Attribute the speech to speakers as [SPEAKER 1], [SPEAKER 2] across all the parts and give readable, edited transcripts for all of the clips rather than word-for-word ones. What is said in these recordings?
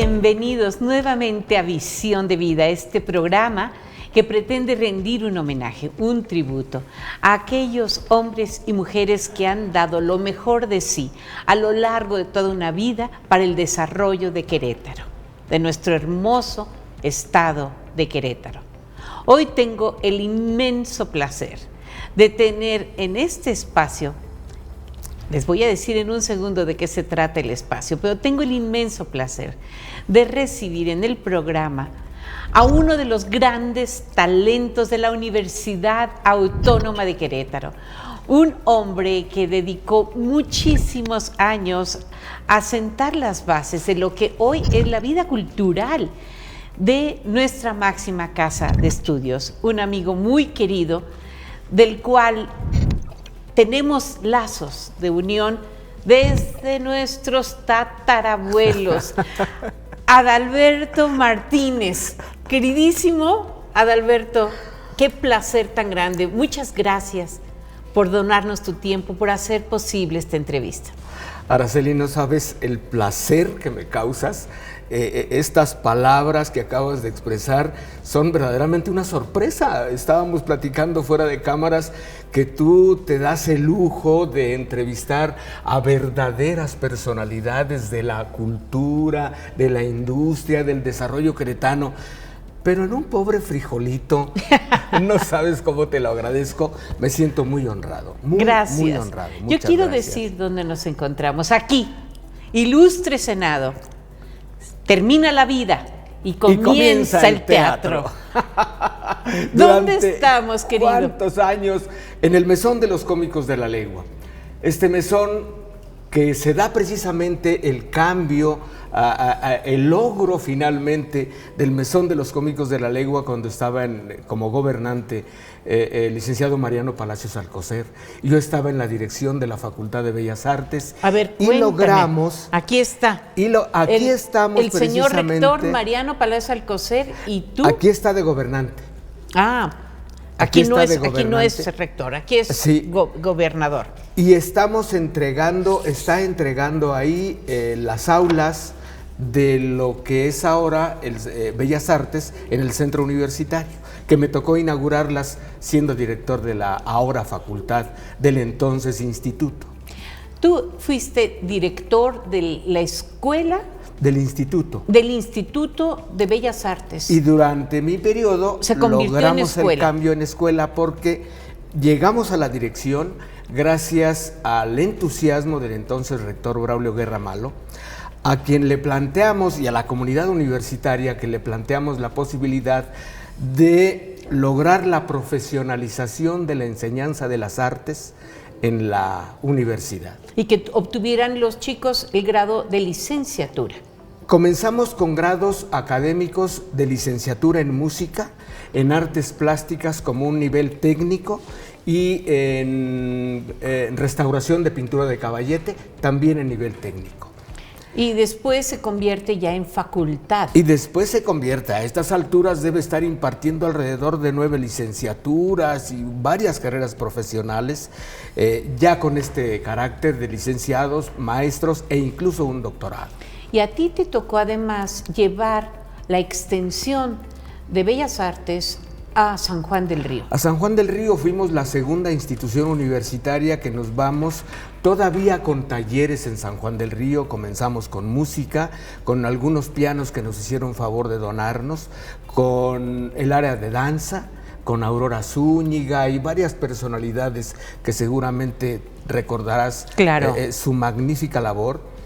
[SPEAKER 1] Bienvenidos nuevamente a Visión de Vida, este programa que pretende rendir un homenaje, un tributo a aquellos hombres y mujeres que han dado lo mejor de sí a lo largo de toda una vida para el desarrollo de Querétaro, de nuestro hermoso estado de Querétaro. Hoy tengo el inmenso placer de tener en este espacio, les voy a decir en un segundo de qué se trata el espacio, pero tengo el inmenso placer de recibir en el programa a uno de los grandes talentos de la Universidad Autónoma de Querétaro, un hombre que dedicó muchísimos años a sentar las bases de lo que hoy es la vida cultural de nuestra máxima casa de estudios, un amigo muy querido del cual tenemos lazos de unión desde nuestros tatarabuelos. Adalberto Martínez, queridísimo Adalberto, qué placer tan grande. Muchas gracias por donarnos tu tiempo, por hacer posible esta entrevista.
[SPEAKER 2] Araceli, no sabes el placer que me causas. Estas palabras que acabas de expresar son verdaderamente una sorpresa. Estábamos platicando fuera de cámaras que tú te das el lujo de entrevistar a verdaderas personalidades de la cultura, de la industria, del desarrollo queretano. Pero en un pobre frijolito, no sabes cómo te lo agradezco, me siento muy honrado.
[SPEAKER 1] Gracias.
[SPEAKER 2] Muy honrado.
[SPEAKER 1] Yo quiero decir dónde nos encontramos. Aquí, ilustre Senado. Termina la vida y comienza el teatro. ¿Dónde estamos, querido?
[SPEAKER 2] ¿Cuántos años? En el Mesón de los Cómicos de la Legua. Este mesón que se da precisamente el cambio, el logro finalmente del Mesón de los Cómicos de la Legua cuando estaba como gobernante el licenciado Mariano Palacios Alcocer. Yo estaba en la dirección de la Facultad de Bellas Artes.
[SPEAKER 1] A ver,
[SPEAKER 2] y
[SPEAKER 1] cuéntame.
[SPEAKER 2] logramos.
[SPEAKER 1] Aquí está.
[SPEAKER 2] Aquí estamos
[SPEAKER 1] el señor rector Mariano Palacios Alcocer y tú.
[SPEAKER 2] Aquí está de gobernante.
[SPEAKER 1] Aquí no es rector, aquí es sí. Gobernador.
[SPEAKER 2] Y está entregando ahí las aulas de lo que es ahora Bellas Artes en el centro universitario, que me tocó inaugurarlas siendo director de la ahora facultad del entonces instituto.
[SPEAKER 1] Tú fuiste director de la escuela.
[SPEAKER 2] Del instituto.
[SPEAKER 1] Del Instituto de Bellas Artes.
[SPEAKER 2] Y durante mi periodo logramos el cambio en escuela porque llegamos a la dirección gracias al entusiasmo del entonces rector Braulio Guerra Malo, a quien le planteamos, y a la comunidad universitaria que le planteamos la posibilidad de lograr la profesionalización de la enseñanza de las artes en la universidad.
[SPEAKER 1] Y que obtuvieran los chicos el grado de licenciatura.
[SPEAKER 2] Comenzamos con grados académicos de licenciatura en música, en artes plásticas como un nivel técnico y en restauración de pintura de caballete, también en nivel técnico.
[SPEAKER 1] Y después se convierte ya en facultad.
[SPEAKER 2] Y después se convierte, a estas alturas debe estar impartiendo alrededor de 9 licenciaturas y varias carreras profesionales, ya con este carácter de licenciados, maestros e incluso un doctorado.
[SPEAKER 1] Y a ti te tocó además llevar la extensión de Bellas Artes a San Juan del Río.
[SPEAKER 2] A San Juan del Río fuimos la segunda institución universitaria que nos vamos todavía con talleres en San Juan del Río. Comenzamos con música, con algunos pianos que nos hicieron favor de donarnos, con el área de danza, con Aurora Zúñiga y varias personalidades que seguramente recordarás.
[SPEAKER 1] Claro.
[SPEAKER 2] Su magnífica labor.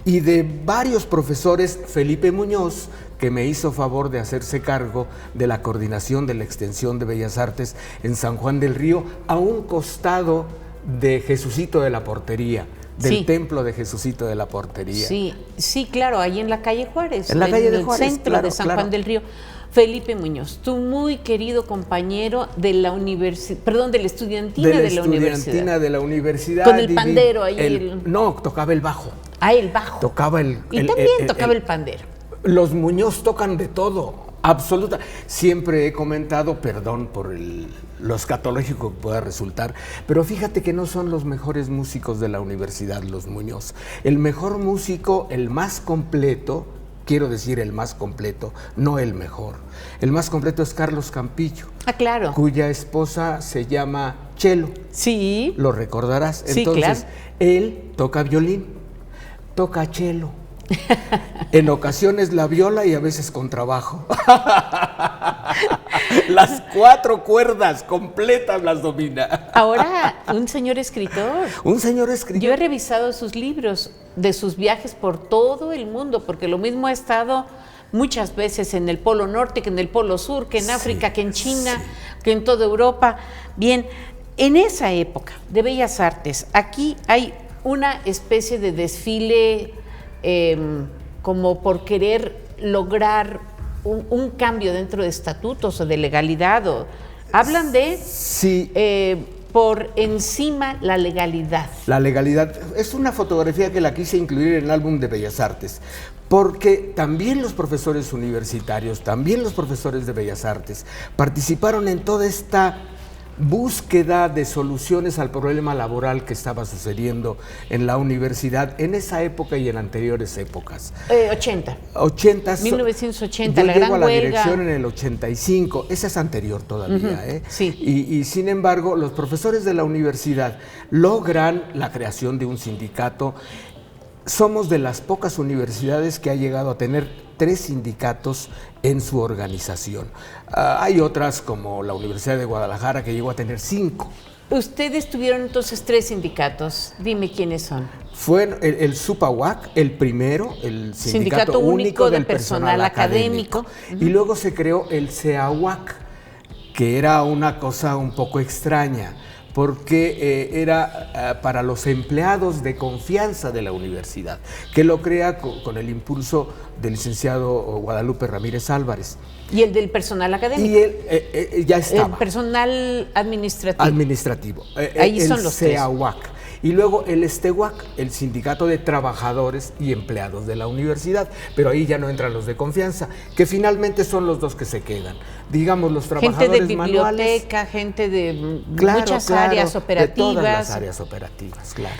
[SPEAKER 2] Y de varios profesores, Felipe Muñoz, que me hizo favor de hacerse cargo de la coordinación de la extensión de Bellas Artes en San Juan del Río, a un costado de Jesucito de la Portería, del templo de Jesucito de la Portería.
[SPEAKER 1] Sí, claro, ahí en la calle Juárez,
[SPEAKER 2] en la calle de Juárez,
[SPEAKER 1] el centro de San Juan del Río. Felipe Muñoz, tu muy querido compañero de la de la estudiantina de la universidad.
[SPEAKER 2] Estudiantina de la universidad.
[SPEAKER 1] Con el pandero ahí.
[SPEAKER 2] No, tocaba el bajo.
[SPEAKER 1] El bajo.
[SPEAKER 2] Tocaba
[SPEAKER 1] y también tocaba el pandero.
[SPEAKER 2] Los Muñoz tocan de todo, absoluta. Siempre he comentado, perdón por lo escatológico que pueda resultar, pero fíjate que no son los mejores músicos de la universidad, los Muñoz. El mejor músico, el más completo, quiero decir el más completo, no el mejor. El más completo es Carlos Campillo.
[SPEAKER 1] Ah, claro.
[SPEAKER 2] Cuya esposa se llama Chelo.
[SPEAKER 1] Sí.
[SPEAKER 2] Lo recordarás.
[SPEAKER 1] Sí,
[SPEAKER 2] entonces,
[SPEAKER 1] claro.
[SPEAKER 2] él toca violín, toca cello. En ocasiones la viola y a veces contrabajo. Las 4 cuerdas completas las domina.
[SPEAKER 1] Ahora, un señor escritor.
[SPEAKER 2] Un señor escritor.
[SPEAKER 1] Yo he revisado sus libros de sus viajes por todo el mundo, porque lo mismo ha estado muchas veces en el Polo Norte, que en el Polo Sur, que en África, que en China, que en toda Europa. Bien, en esa época de Bellas Artes, aquí hay una especie de desfile como por querer lograr un cambio dentro de estatutos o de legalidad. Hablan de
[SPEAKER 2] sí.
[SPEAKER 1] Por encima la legalidad.
[SPEAKER 2] La legalidad. Es una fotografía que la quise incluir en el álbum de Bellas Artes, porque también los profesores universitarios, también los profesores de Bellas Artes participaron en toda esta búsqueda de soluciones al problema laboral que estaba sucediendo en la universidad en esa época y en anteriores épocas. 1980,
[SPEAKER 1] la gran
[SPEAKER 2] llego a la
[SPEAKER 1] huelga.
[SPEAKER 2] dirección en el 85, esa es anterior todavía.
[SPEAKER 1] Sí.
[SPEAKER 2] Y sin embargo, los profesores de la universidad logran la creación de un sindicato. Somos de las pocas universidades que ha llegado a tener 3 sindicatos en su organización. Hay otras como la Universidad de Guadalajara que llegó a tener 5.
[SPEAKER 1] Ustedes tuvieron entonces 3 sindicatos. Dime quiénes son.
[SPEAKER 2] Fue el SUPAUAC, el primero, el Sindicato Único del Personal Académico. Y luego se creó el CEAUAC, que era una cosa un poco extraña, porque era para los empleados de confianza de la universidad, que lo crea con el impulso del licenciado Guadalupe Ramírez Álvarez.
[SPEAKER 1] ¿Y el del personal académico?
[SPEAKER 2] Y él ya estaba.
[SPEAKER 1] El personal administrativo.
[SPEAKER 2] Administrativo.
[SPEAKER 1] Ahí son los 3.
[SPEAKER 2] CEAUAC. Y luego el STEUAC, el Sindicato de Trabajadores y Empleados de la Universidad, pero ahí ya no entran los de confianza, que finalmente son los 2 que se quedan. Digamos, los trabajadores
[SPEAKER 1] gente de
[SPEAKER 2] manuales.
[SPEAKER 1] biblioteca, gente de muchas áreas operativas.
[SPEAKER 2] De todas las áreas operativas, claro.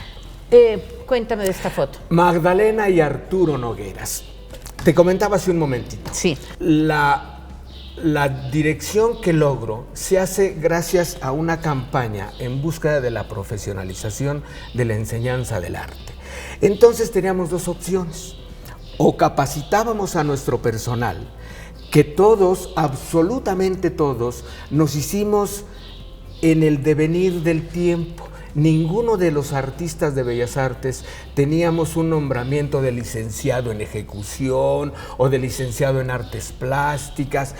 [SPEAKER 1] Cuéntame de esta foto.
[SPEAKER 2] Magdalena y Arturo Nogueras. Te comentaba hace un momentito.
[SPEAKER 1] Sí.
[SPEAKER 2] La dirección que logro se hace gracias a una campaña en búsqueda de la profesionalización de la enseñanza del arte. Entonces teníamos 2 opciones. O capacitábamos a nuestro personal, que todos, absolutamente todos, nos hicimos en el devenir del tiempo. Ninguno de los artistas de Bellas Artes teníamos un nombramiento de licenciado en ejecución o de licenciado en artes plásticas.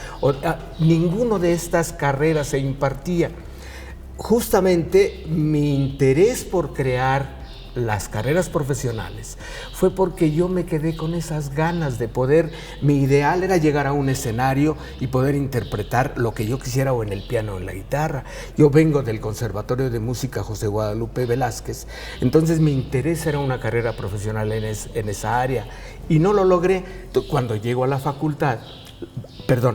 [SPEAKER 2] Ninguno de estas carreras se impartía. Justamente mi interés por crear las carreras profesionales fue porque yo me quedé con esas ganas de poder, mi ideal era llegar a un escenario y poder interpretar lo que yo quisiera o en el piano o en la guitarra. Yo vengo del Conservatorio de Música José Guadalupe Velázquez, entonces mi interés era una carrera profesional en esa área y no lo logré. Cuando llego a la facultad,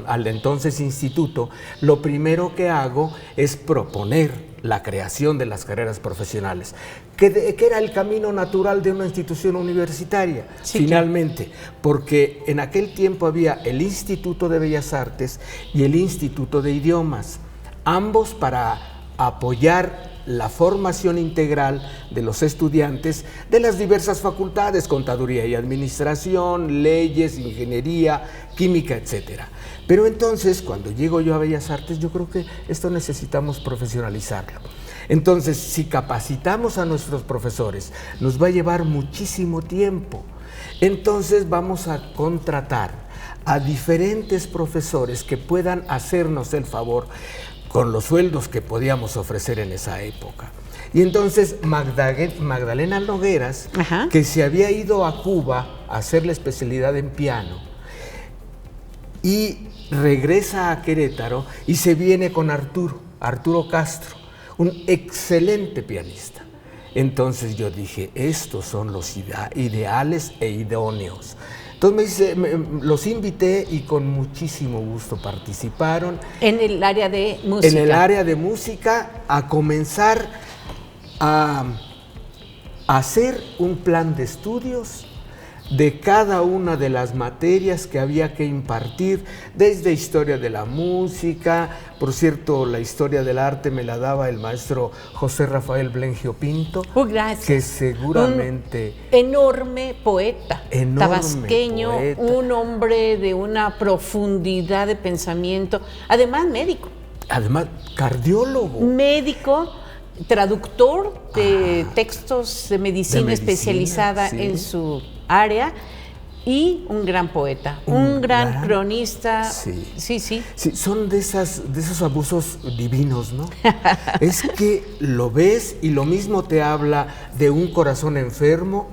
[SPEAKER 2] al entonces instituto, lo primero que hago es proponer la creación de las carreras profesionales, que era el camino natural de una institución universitaria, sí, finalmente, porque en aquel tiempo había el Instituto de Bellas Artes y el Instituto de Idiomas, ambos para apoyar la formación integral de los estudiantes de las diversas facultades, contaduría y administración, leyes, ingeniería, química, etcétera. Pero entonces, cuando llego yo a Bellas Artes, yo creo que esto necesitamos profesionalizarlo. Entonces, si capacitamos a nuestros profesores, nos va a llevar muchísimo tiempo. Entonces, vamos a contratar a diferentes profesores que puedan hacernos el favor con los sueldos que podíamos ofrecer en esa época. Y entonces Magdalena Nogueras, ajá, que se había ido a Cuba a hacer la especialidad en piano, y regresa a Querétaro y se viene con Arturo Castro, un excelente pianista. Entonces yo dije, estos son los ideales e idóneos. Entonces los invité y con muchísimo gusto participaron.
[SPEAKER 1] En el área de música.
[SPEAKER 2] En el área de música, a comenzar a hacer un plan de estudios de cada una de las materias que había que impartir, desde historia de la música. Por cierto, la historia del arte me la daba el maestro José Rafael Blengio Pinto,
[SPEAKER 1] Gracias.
[SPEAKER 2] que seguramente...
[SPEAKER 1] Un enorme poeta,
[SPEAKER 2] Enorme
[SPEAKER 1] tabasqueño,
[SPEAKER 2] poeta.
[SPEAKER 1] un hombre de una profundidad de pensamiento, además médico.
[SPEAKER 2] Además, cardiólogo.
[SPEAKER 1] Médico, traductor de textos de medicina, especializada
[SPEAKER 2] sí.
[SPEAKER 1] en su área, y un gran poeta, un gran cronista.
[SPEAKER 2] Sí.
[SPEAKER 1] Sí, sí.
[SPEAKER 2] Sí, son de esos abusos divinos, ¿no? Es que lo ves y lo mismo te habla de un corazón enfermo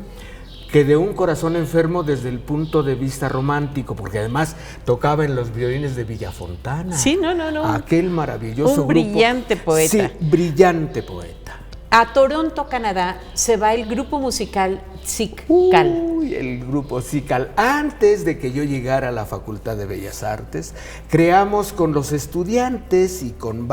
[SPEAKER 2] que de un corazón enfermo desde el punto de vista romántico, porque además tocaba en los violines de Villafontana.
[SPEAKER 1] Sí, no.
[SPEAKER 2] Aquel maravilloso grupo.
[SPEAKER 1] Un brillante poeta.
[SPEAKER 2] Sí, brillante poeta.
[SPEAKER 1] A Toronto, Canadá, se va el grupo musical Zical.
[SPEAKER 2] Uy, el grupo Zical. Antes de que yo llegara a la Facultad de Bellas Artes, creamos con los estudiantes y con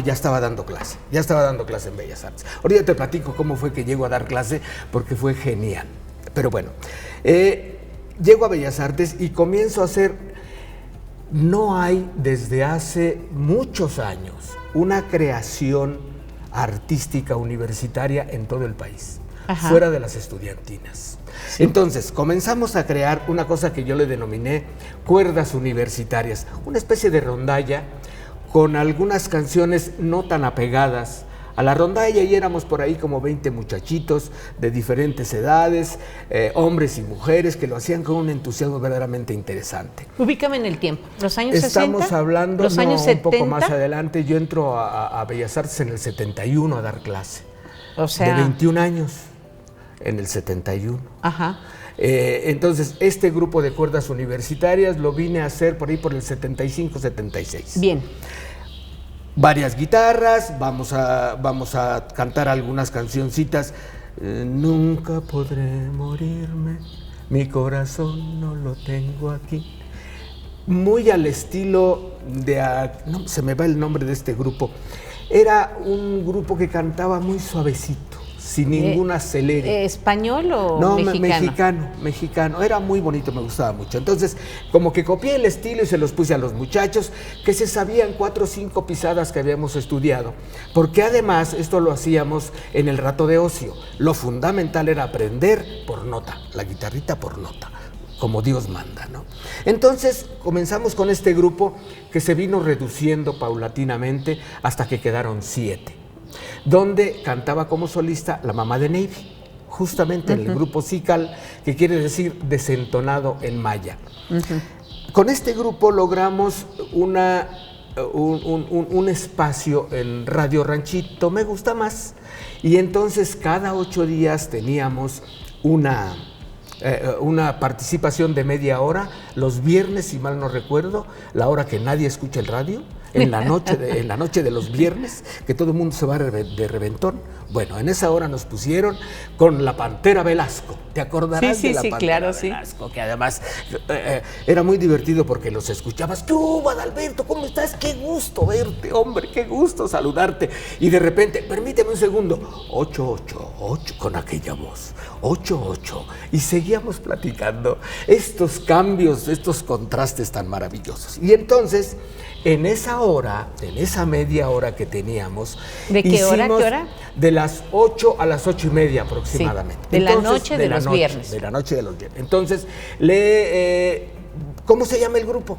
[SPEAKER 2] ya estaba dando clase en Bellas Artes. Ahorita te platico cómo fue que llego a dar clase, porque fue genial. Pero bueno, llego a Bellas Artes y comienzo a hacer, no hay desde hace muchos años una creación artística universitaria en todo el país,
[SPEAKER 1] Ajá.
[SPEAKER 2] fuera de las estudiantinas. Sí. Entonces, comenzamos a crear una cosa que yo le denominé cuerdas universitarias, una especie de rondalla con algunas canciones no tan apegadas a la rondalla, y éramos por ahí como 20 muchachitos de diferentes edades, hombres y mujeres, que lo hacían con un entusiasmo verdaderamente interesante.
[SPEAKER 1] Ubícame en el tiempo, ¿los años
[SPEAKER 2] Estamos
[SPEAKER 1] 60?
[SPEAKER 2] Hablando,
[SPEAKER 1] ¿Los años 70?
[SPEAKER 2] Un poco más adelante. Yo entro a Bellas Artes en el 71 a dar clase.
[SPEAKER 1] O sea...
[SPEAKER 2] De 21 años, en el 71.
[SPEAKER 1] Ajá.
[SPEAKER 2] Entonces, este grupo de cuerdas universitarias lo vine a hacer por ahí por el 75-76.
[SPEAKER 1] Bien.
[SPEAKER 2] Varias guitarras, vamos a cantar algunas cancioncitas. Nunca podré morirme, mi corazón no lo tengo aquí. Muy al estilo de... no, se me va el nombre de este grupo. Era un grupo que cantaba muy suavecito, sin ningún acelere.
[SPEAKER 1] ¿Español o
[SPEAKER 2] mexicano? Mexicano. Era muy bonito, me gustaba mucho. Entonces, como que copié el estilo y se los puse a los muchachos, que se sabían 4 o 5 pisadas que habíamos estudiado. Porque además, esto lo hacíamos en el rato de ocio. Lo fundamental era aprender por nota, la guitarrita por nota, como Dios manda, ¿no? Entonces, comenzamos con este grupo que se vino reduciendo paulatinamente hasta que quedaron 7. Donde cantaba como solista la mamá de Navy, justamente en el grupo Zical, que quiere decir desentonado en maya. Con este grupo logramos un espacio en Radio Ranchito, Me Gusta Más, y entonces cada 8 días teníamos una participación de media hora, los viernes, si mal no recuerdo, la hora que nadie escucha el radio, en la noche de los viernes, que todo el mundo se va de reventón. Bueno, en esa hora nos pusieron con la Pantera Velasco. ¿Te acordarás de la Pantera Velasco? Que además era muy divertido porque los escuchabas. ¿Qué hubo, Adalberto? ¿Cómo estás? Qué gusto verte, hombre, qué gusto saludarte. Y de repente, permíteme un segundo, 888, con aquella voz, 88. Y seguíamos platicando estos cambios, estos contrastes tan maravillosos. Y entonces, en esa media hora que teníamos...
[SPEAKER 1] ¿De qué hora? ¿Qué hora?
[SPEAKER 2] De las 8 a las 8:30 aproximadamente.
[SPEAKER 1] Sí, de la noche de los viernes.
[SPEAKER 2] De la noche de los viernes. Entonces, ¿cómo se llama el grupo?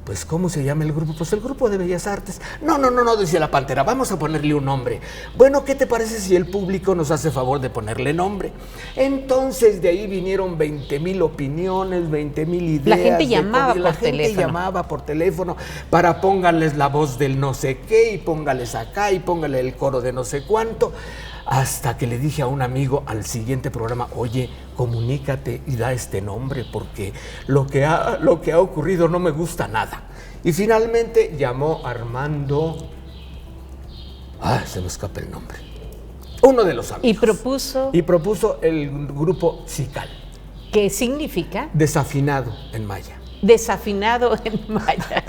[SPEAKER 2] Pues, ¿cómo se llama el grupo? Pues el grupo de Bellas Artes. No, decía la Pantera, vamos a ponerle un nombre. Bueno, ¿qué te parece si el público nos hace favor de ponerle nombre? Entonces, de ahí vinieron 20,000 opiniones, 20,000 ideas.
[SPEAKER 1] La gente llamaba por teléfono.
[SPEAKER 2] La gente llamaba por teléfono para pónganles la voz del no sé qué, y póngales acá, y póngale el coro de no sé cuánto. Hasta que le dije a un amigo al siguiente programa, oye, comunícate y da este nombre, porque lo que ha ocurrido no me gusta nada. Y finalmente llamó Armando, se me escapa el nombre, uno de los amigos.
[SPEAKER 1] Y propuso
[SPEAKER 2] el grupo Zical.
[SPEAKER 1] ¿Qué significa?
[SPEAKER 2] Desafinado en maya.
[SPEAKER 1] Desafinado en maya.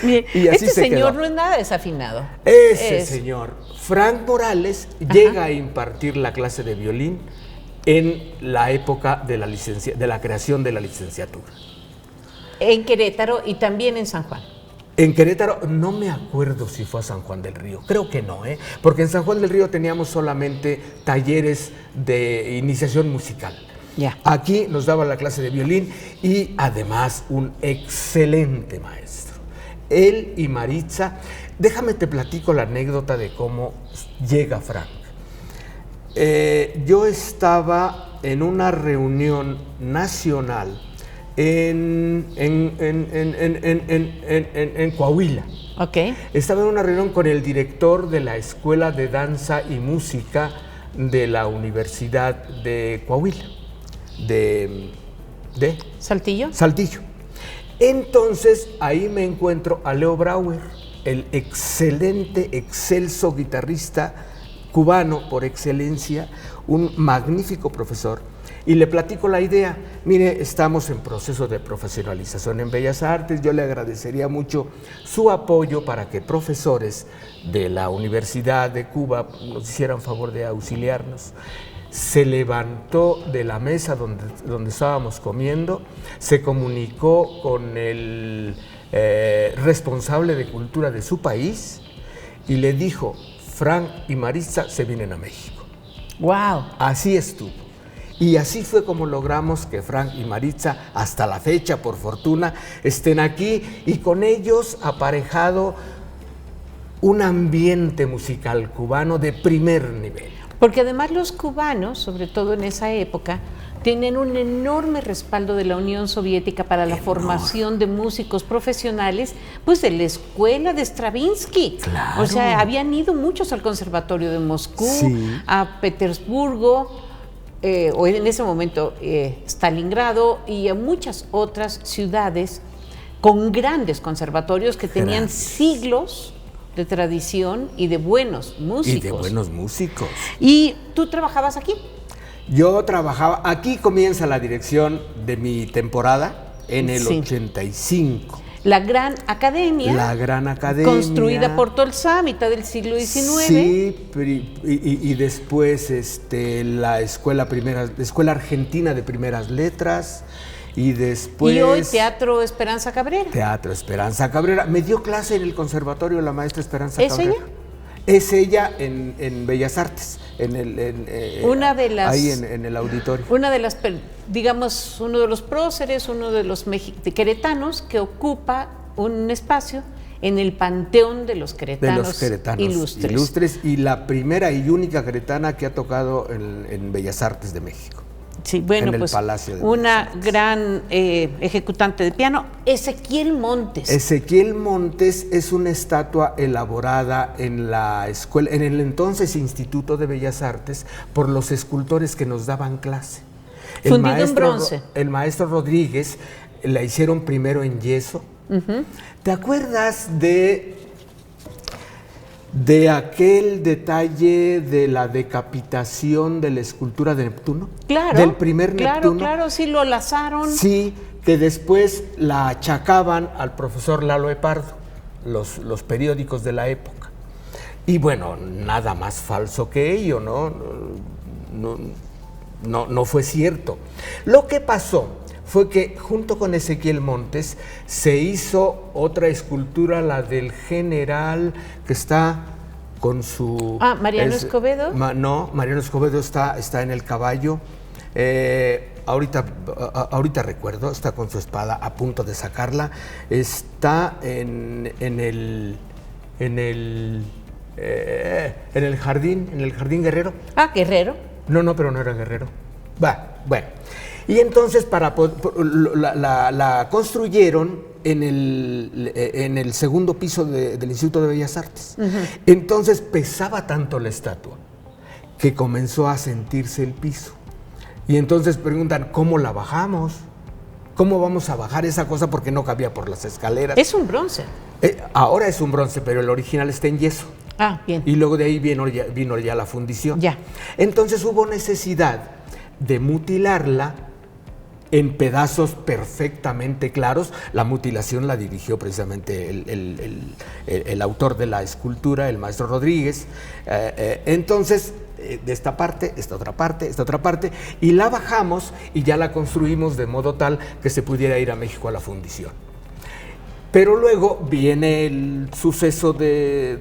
[SPEAKER 1] Bien,
[SPEAKER 2] y así
[SPEAKER 1] este señor
[SPEAKER 2] quedó.
[SPEAKER 1] No es nada desafinado.
[SPEAKER 2] Ese señor, Frank Morales, llega a impartir la clase de violín en la época de la creación de la licenciatura.
[SPEAKER 1] En Querétaro y también en San Juan.
[SPEAKER 2] En Querétaro no me acuerdo si fue a San Juan del Río, creo que no, porque en San Juan del Río teníamos solamente talleres de iniciación musical.
[SPEAKER 1] Ya.
[SPEAKER 2] Aquí nos daba la clase de violín y además un excelente maestro. Él y Maritza, déjame te platico la anécdota de cómo llega Frank. Yo estaba en una reunión nacional en Coahuila.
[SPEAKER 1] Ok.
[SPEAKER 2] Estaba en una reunión con el director de la Escuela de Danza y Música de la Universidad de Coahuila, de
[SPEAKER 1] ¿Saltillo?
[SPEAKER 2] Saltillo. Entonces ahí me encuentro a Leo Brauer, el excelso guitarrista cubano por excelencia, un magnífico profesor. Y le platico la idea. Mire, estamos en proceso de profesionalización en Bellas Artes. Yo le agradecería mucho su apoyo para que profesores de la Universidad de Cuba nos hicieran favor de auxiliarnos. Se levantó de la mesa donde estábamos comiendo, se comunicó con el responsable de cultura de su país y le dijo: Frank y Maritza se vienen a México.
[SPEAKER 1] ¡Wow!
[SPEAKER 2] Así estuvo. Y así fue como logramos que Frank y Maritza, hasta la fecha, por fortuna, estén aquí y con ellos aparejado un ambiente musical cubano de primer nivel.
[SPEAKER 1] Porque además los cubanos, sobre todo en esa época, tienen un enorme respaldo de la Unión Soviética para la formación de músicos profesionales, pues de la escuela de Stravinsky.
[SPEAKER 2] Claro.
[SPEAKER 1] O sea, habían ido muchos al Conservatorio de Moscú,
[SPEAKER 2] sí,
[SPEAKER 1] a Petersburgo, o en ese momento Stalingrado, y a muchas otras ciudades con grandes conservatorios que tenían siglos de tradición y de buenos músicos.
[SPEAKER 2] Y de buenos músicos.
[SPEAKER 1] ¿Y tú trabajabas aquí?
[SPEAKER 2] Yo trabajaba, aquí comienza la dirección de mi temporada en el 85.
[SPEAKER 1] La Gran Academia.
[SPEAKER 2] La Gran Academia.
[SPEAKER 1] Construida por Tolsá a mitad del siglo XIX.
[SPEAKER 2] Sí, y después la Escuela Argentina de Primeras Letras. Y después...
[SPEAKER 1] Y hoy Teatro Esperanza Cabrera.
[SPEAKER 2] Teatro Esperanza Cabrera. Me dio clase en el conservatorio la maestra Esperanza Cabrera.
[SPEAKER 1] ¿Es ella?
[SPEAKER 2] Es ella en Bellas Artes,
[SPEAKER 1] una de las,
[SPEAKER 2] ahí en el auditorio.
[SPEAKER 1] Una de las, digamos, uno de los próceres, uno de los queretanos que ocupa un espacio en el panteón de los queretanos, ilustres.
[SPEAKER 2] Y la primera y única queretana que ha tocado en Bellas Artes de México.
[SPEAKER 1] Sí, bueno,
[SPEAKER 2] en
[SPEAKER 1] pues
[SPEAKER 2] el Palacio de
[SPEAKER 1] una gran ejecutante de piano, Ezequiel Montes.
[SPEAKER 2] Ezequiel Montes es una estatua elaborada en la escuela, en el entonces Instituto de Bellas Artes, por los escultores que nos daban clase.
[SPEAKER 1] Fundido en bronce.
[SPEAKER 2] El maestro Rodríguez la hicieron primero en yeso. ¿Te acuerdas de aquel detalle de la decapitación de la escultura de Neptuno?
[SPEAKER 1] Claro.
[SPEAKER 2] Del primer Neptuno.
[SPEAKER 1] Claro, sí, lo lazaron.
[SPEAKER 2] Sí, que después la achacaban al profesor Lalo Epardo, los periódicos de la época. Y bueno, nada más falso que ello, no fue cierto. Lo que pasó fue que junto con Ezequiel Montes se hizo otra escultura, la del general, que está con su...
[SPEAKER 1] ¿Mariano Escobedo?
[SPEAKER 2] No, Mariano Escobedo está en el caballo. Ahorita recuerdo, está con su espada a punto de sacarla. Está en el jardín Guerrero.
[SPEAKER 1] Guerrero.
[SPEAKER 2] No, pero no era Guerrero. Bueno. Y entonces la construyeron en el segundo piso del Instituto de Bellas Artes. Entonces pesaba tanto la estatua que comenzó a sentirse el piso. Y entonces preguntan, ¿cómo la bajamos? ¿Cómo vamos a bajar esa cosa? Porque no cabía por las escaleras.
[SPEAKER 1] Es un bronce.
[SPEAKER 2] Ahora es un bronce, pero el original está en yeso.
[SPEAKER 1] Bien.
[SPEAKER 2] Y luego de ahí vino ya la fundición.
[SPEAKER 1] Ya.
[SPEAKER 2] Entonces hubo necesidad de mutilarla en pedazos perfectamente claros. La mutilación la dirigió precisamente el autor de la escultura, el maestro Rodríguez. Entonces de esta parte, esta otra parte, esta otra parte, y la bajamos y ya la construimos de modo tal que se pudiera ir a México a la fundición. Pero luego viene el suceso que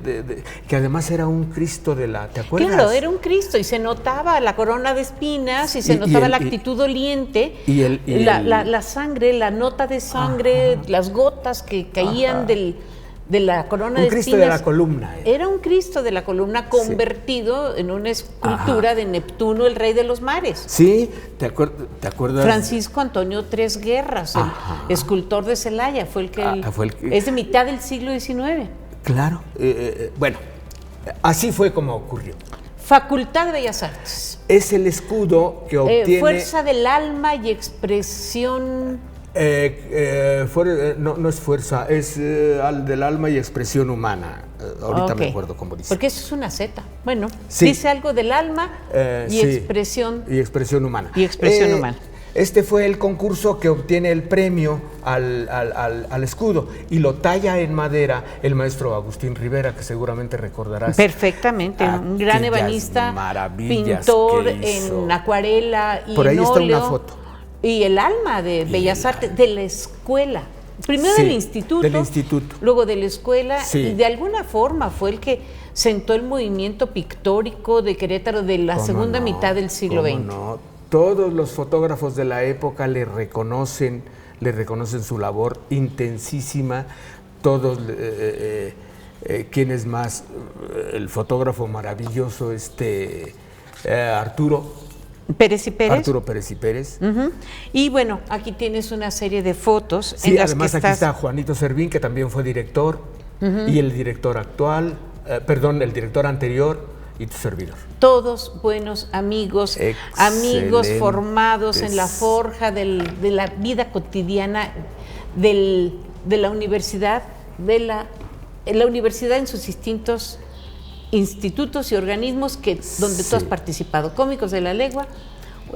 [SPEAKER 2] además era un Cristo ¿te acuerdas?
[SPEAKER 1] Claro, era un Cristo y se notaba la corona de espinas y se notaba la actitud doliente, la sangre, la nota de sangre, las gotas que caían de la corona de espinas.
[SPEAKER 2] Un Cristo de la columna.
[SPEAKER 1] Era un Cristo de la columna convertido en una escultura de Neptuno, el rey de los mares.
[SPEAKER 2] Sí, ¿te acuerdas?
[SPEAKER 1] Francisco Antonio Tres Guerras, el escultor de Celaya, fue el que es de mitad del siglo XIX.
[SPEAKER 2] Claro, bueno, así fue como ocurrió.
[SPEAKER 1] Facultad de Bellas Artes.
[SPEAKER 2] Es el escudo que obtiene...
[SPEAKER 1] Fuerza del alma y expresión...
[SPEAKER 2] no es fuerza, es del alma y expresión humana. Ahorita me acuerdo cómo dice.
[SPEAKER 1] Porque eso es una Z. Bueno,
[SPEAKER 2] sí.
[SPEAKER 1] Dice algo del alma y expresión.
[SPEAKER 2] Y expresión humana.
[SPEAKER 1] Y expresión humana.
[SPEAKER 2] Este fue el concurso que obtiene el premio al escudo y lo talla en madera el maestro Agustín Rivera, que seguramente recordarás.
[SPEAKER 1] Perfectamente, un gran ebanista, pintor en acuarela y
[SPEAKER 2] por ahí
[SPEAKER 1] en
[SPEAKER 2] está
[SPEAKER 1] óleo.
[SPEAKER 2] una foto.
[SPEAKER 1] Y el alma de Bellas Artes, de la escuela. Primero del instituto, luego de la escuela, y de alguna forma fue el que sentó el movimiento pictórico de Querétaro de la segunda mitad del siglo XX.
[SPEAKER 2] No. Todos los fotógrafos de la época le reconocen su labor intensísima. Todos, ¿quién es más? El fotógrafo maravilloso, Arturo
[SPEAKER 1] Pérez y Pérez.
[SPEAKER 2] Arturo Pérez y Pérez.
[SPEAKER 1] Y bueno, aquí tienes una serie de fotos.
[SPEAKER 2] Sí, además aquí está Juanito Servín, que también fue director, y el director actual, el director anterior y tu servidor.
[SPEAKER 1] Todos buenos amigos, amigos formados en la forja de la vida cotidiana de la universidad, la universidad en sus distintos institutos y organismos donde tú has participado. Cómicos de la Legua,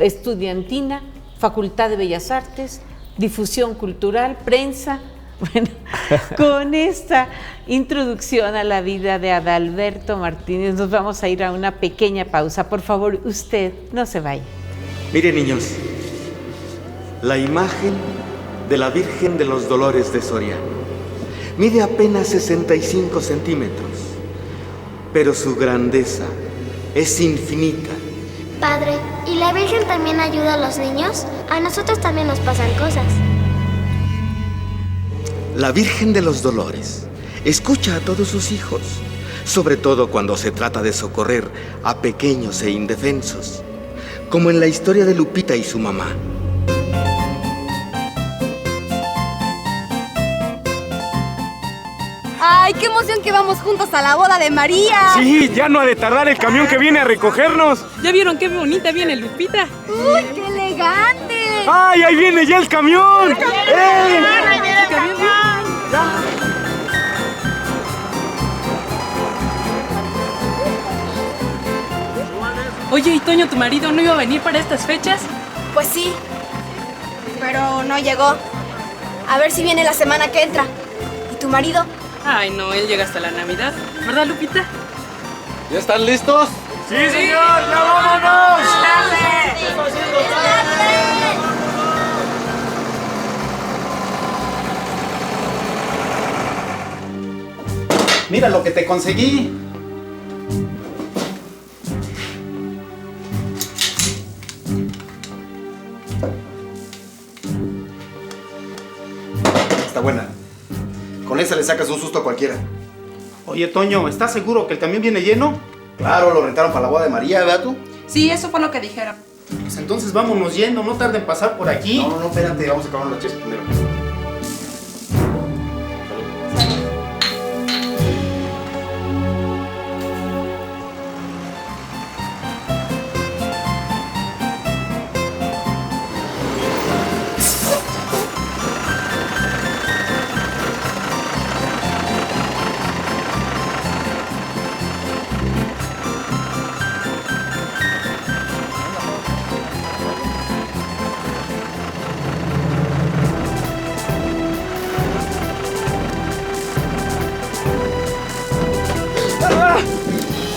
[SPEAKER 1] Estudiantina, Facultad de Bellas Artes, Difusión Cultural, Prensa. Bueno, con esta introducción a la vida de Adalberto Martínez nos vamos a ir a una pequeña pausa. Por favor, usted no se vaya.
[SPEAKER 3] Miren, niños, la imagen de la Virgen de los Dolores de Soriano mide apenas 65 centímetros, pero su grandeza es infinita.
[SPEAKER 4] Padre, ¿y la Virgen también ayuda a los niños? A nosotros también nos pasan cosas.
[SPEAKER 3] La Virgen de los Dolores escucha a todos sus hijos, sobre todo cuando se trata de socorrer a pequeños e indefensos, como en la historia de Lupita y su mamá.
[SPEAKER 5] ¡Ay, qué emoción que vamos juntos a la boda de María!
[SPEAKER 6] Sí, ya no ha de tardar el camión que viene a recogernos.
[SPEAKER 7] ¿Ya vieron qué bonita viene Lupita?
[SPEAKER 5] ¡Uy, qué elegante!
[SPEAKER 6] ¡Ay, ahí viene ya el camión! ¡Ey!
[SPEAKER 7] Oye, ¿y Toño, tu marido, no iba a venir para estas fechas?
[SPEAKER 5] Pues sí, pero no llegó. A ver si viene la semana que entra. ¿Y tu marido?
[SPEAKER 7] Ay, no, él llega hasta la Navidad. ¿Verdad, Lupita?
[SPEAKER 6] ¿Ya están listos? ¡Sí, señor! ¡Ya vámonos!
[SPEAKER 8] Mira lo que te conseguí. Está buena. Con esa le sacas un susto a cualquiera.
[SPEAKER 9] Oye, Toño, ¿estás seguro que el camión viene lleno?
[SPEAKER 8] Claro, lo rentaron para la boda de María, ¿verdad tú?
[SPEAKER 7] Sí, eso fue lo que dijeron.
[SPEAKER 9] Pues entonces vámonos yendo, no tarden en pasar por aquí.
[SPEAKER 8] No, espérate, vamos a acabar las chesas primero.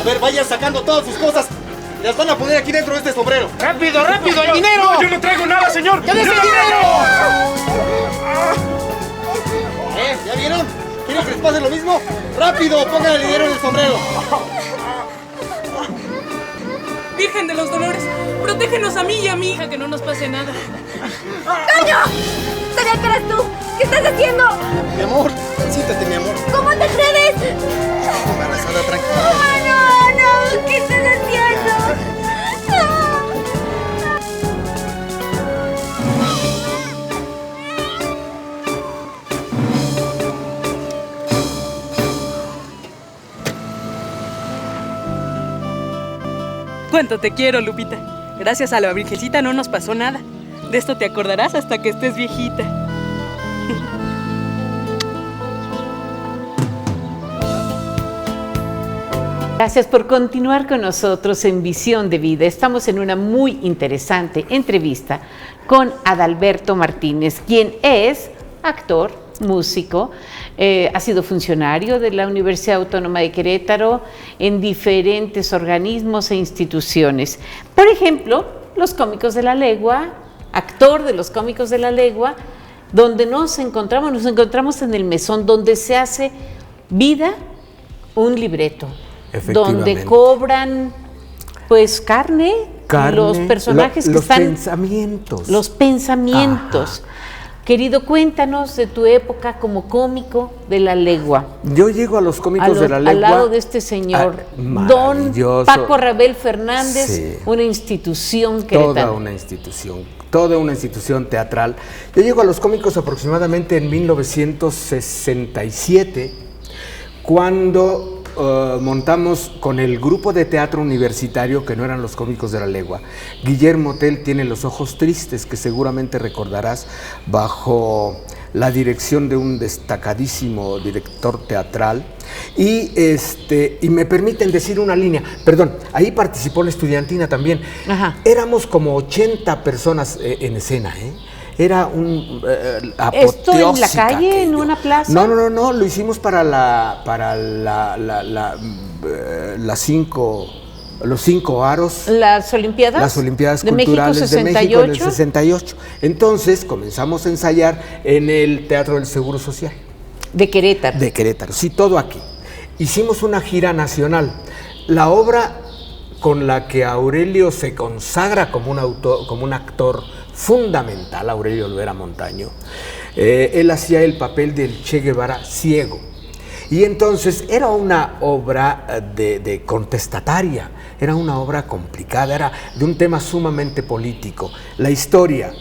[SPEAKER 8] A ver, vayan sacando todas sus cosas. Las van a poner aquí dentro de este sombrero.
[SPEAKER 9] ¡Rápido, rápido, el dinero!
[SPEAKER 6] No, yo no traigo nada, señor.
[SPEAKER 9] ¡Ya des el dinero!
[SPEAKER 8] ¿Ya vieron? ¿Quieren que les pase lo mismo? ¡Rápido! ¡Pongan el dinero en el sombrero!
[SPEAKER 7] Virgen de los Dolores, protégenos a mí y a mi hija, que no nos pase nada.
[SPEAKER 5] ¡Toño! ¡Sabía que eras tú! ¿Qué estás haciendo?
[SPEAKER 8] Mi amor, siéntate, mi amor.
[SPEAKER 5] ¿Cómo te atreves?
[SPEAKER 8] Embarazada, tranquila.
[SPEAKER 5] ¡Oh, no! ¿Qué estás haciendo?
[SPEAKER 7] Cuánto te quiero, Lupita. Gracias a la Virgencita no nos pasó nada. De esto te acordarás hasta que estés viejita.
[SPEAKER 1] Gracias por continuar con nosotros en Visión de Vida. Estamos en una muy interesante entrevista con Adalberto Martínez, quien es actor, músico, ha sido funcionario de la Universidad Autónoma de Querétaro en diferentes organismos e instituciones. Por ejemplo, Los Cómicos de la Legua, actor de Los Cómicos de la Legua, donde nos encontramos en el mesón donde se hace vida un libreto, donde cobran pues carne los personajes que están... Los pensamientos. Ajá. Querido, cuéntanos de tu época como cómico de la Legua.
[SPEAKER 2] Yo llego a Los Cómicos de la Legua.
[SPEAKER 1] Al lado de este señor, don Paco Rabel Fernández, sí, una institución queretana.
[SPEAKER 2] Toda una institución teatral. Yo llego a Los Cómicos aproximadamente en 1967, cuando montamos con el grupo de teatro universitario, que no eran Los Cómicos de la Legua. Guillermo Tell tiene Los Ojos Tristes, que seguramente recordarás, bajo la dirección de un destacadísimo director teatral. Y me permiten decir una línea, perdón, ahí participó la estudiantina también. Ajá. Éramos como 80 personas en escena, Era un
[SPEAKER 1] ¿Esto en la calle, en una plaza?
[SPEAKER 2] No, lo hicimos para los 5 aros.
[SPEAKER 1] ¿Las Olimpiadas?
[SPEAKER 2] Las Olimpiadas
[SPEAKER 1] de
[SPEAKER 2] Culturales
[SPEAKER 1] México,
[SPEAKER 2] de México en el 68. Entonces comenzamos a ensayar en el Teatro del Seguro Social.
[SPEAKER 1] De Querétaro.
[SPEAKER 2] De Querétaro, sí, todo aquí. Hicimos una gira nacional. La obra con la que Aurelio se consagra como un actor fundamental, Aurelio Olvera Montaño, él hacía el papel del Che Guevara ciego. Y entonces era una obra de contestataria, era una obra complicada, era de un tema sumamente político. La historia,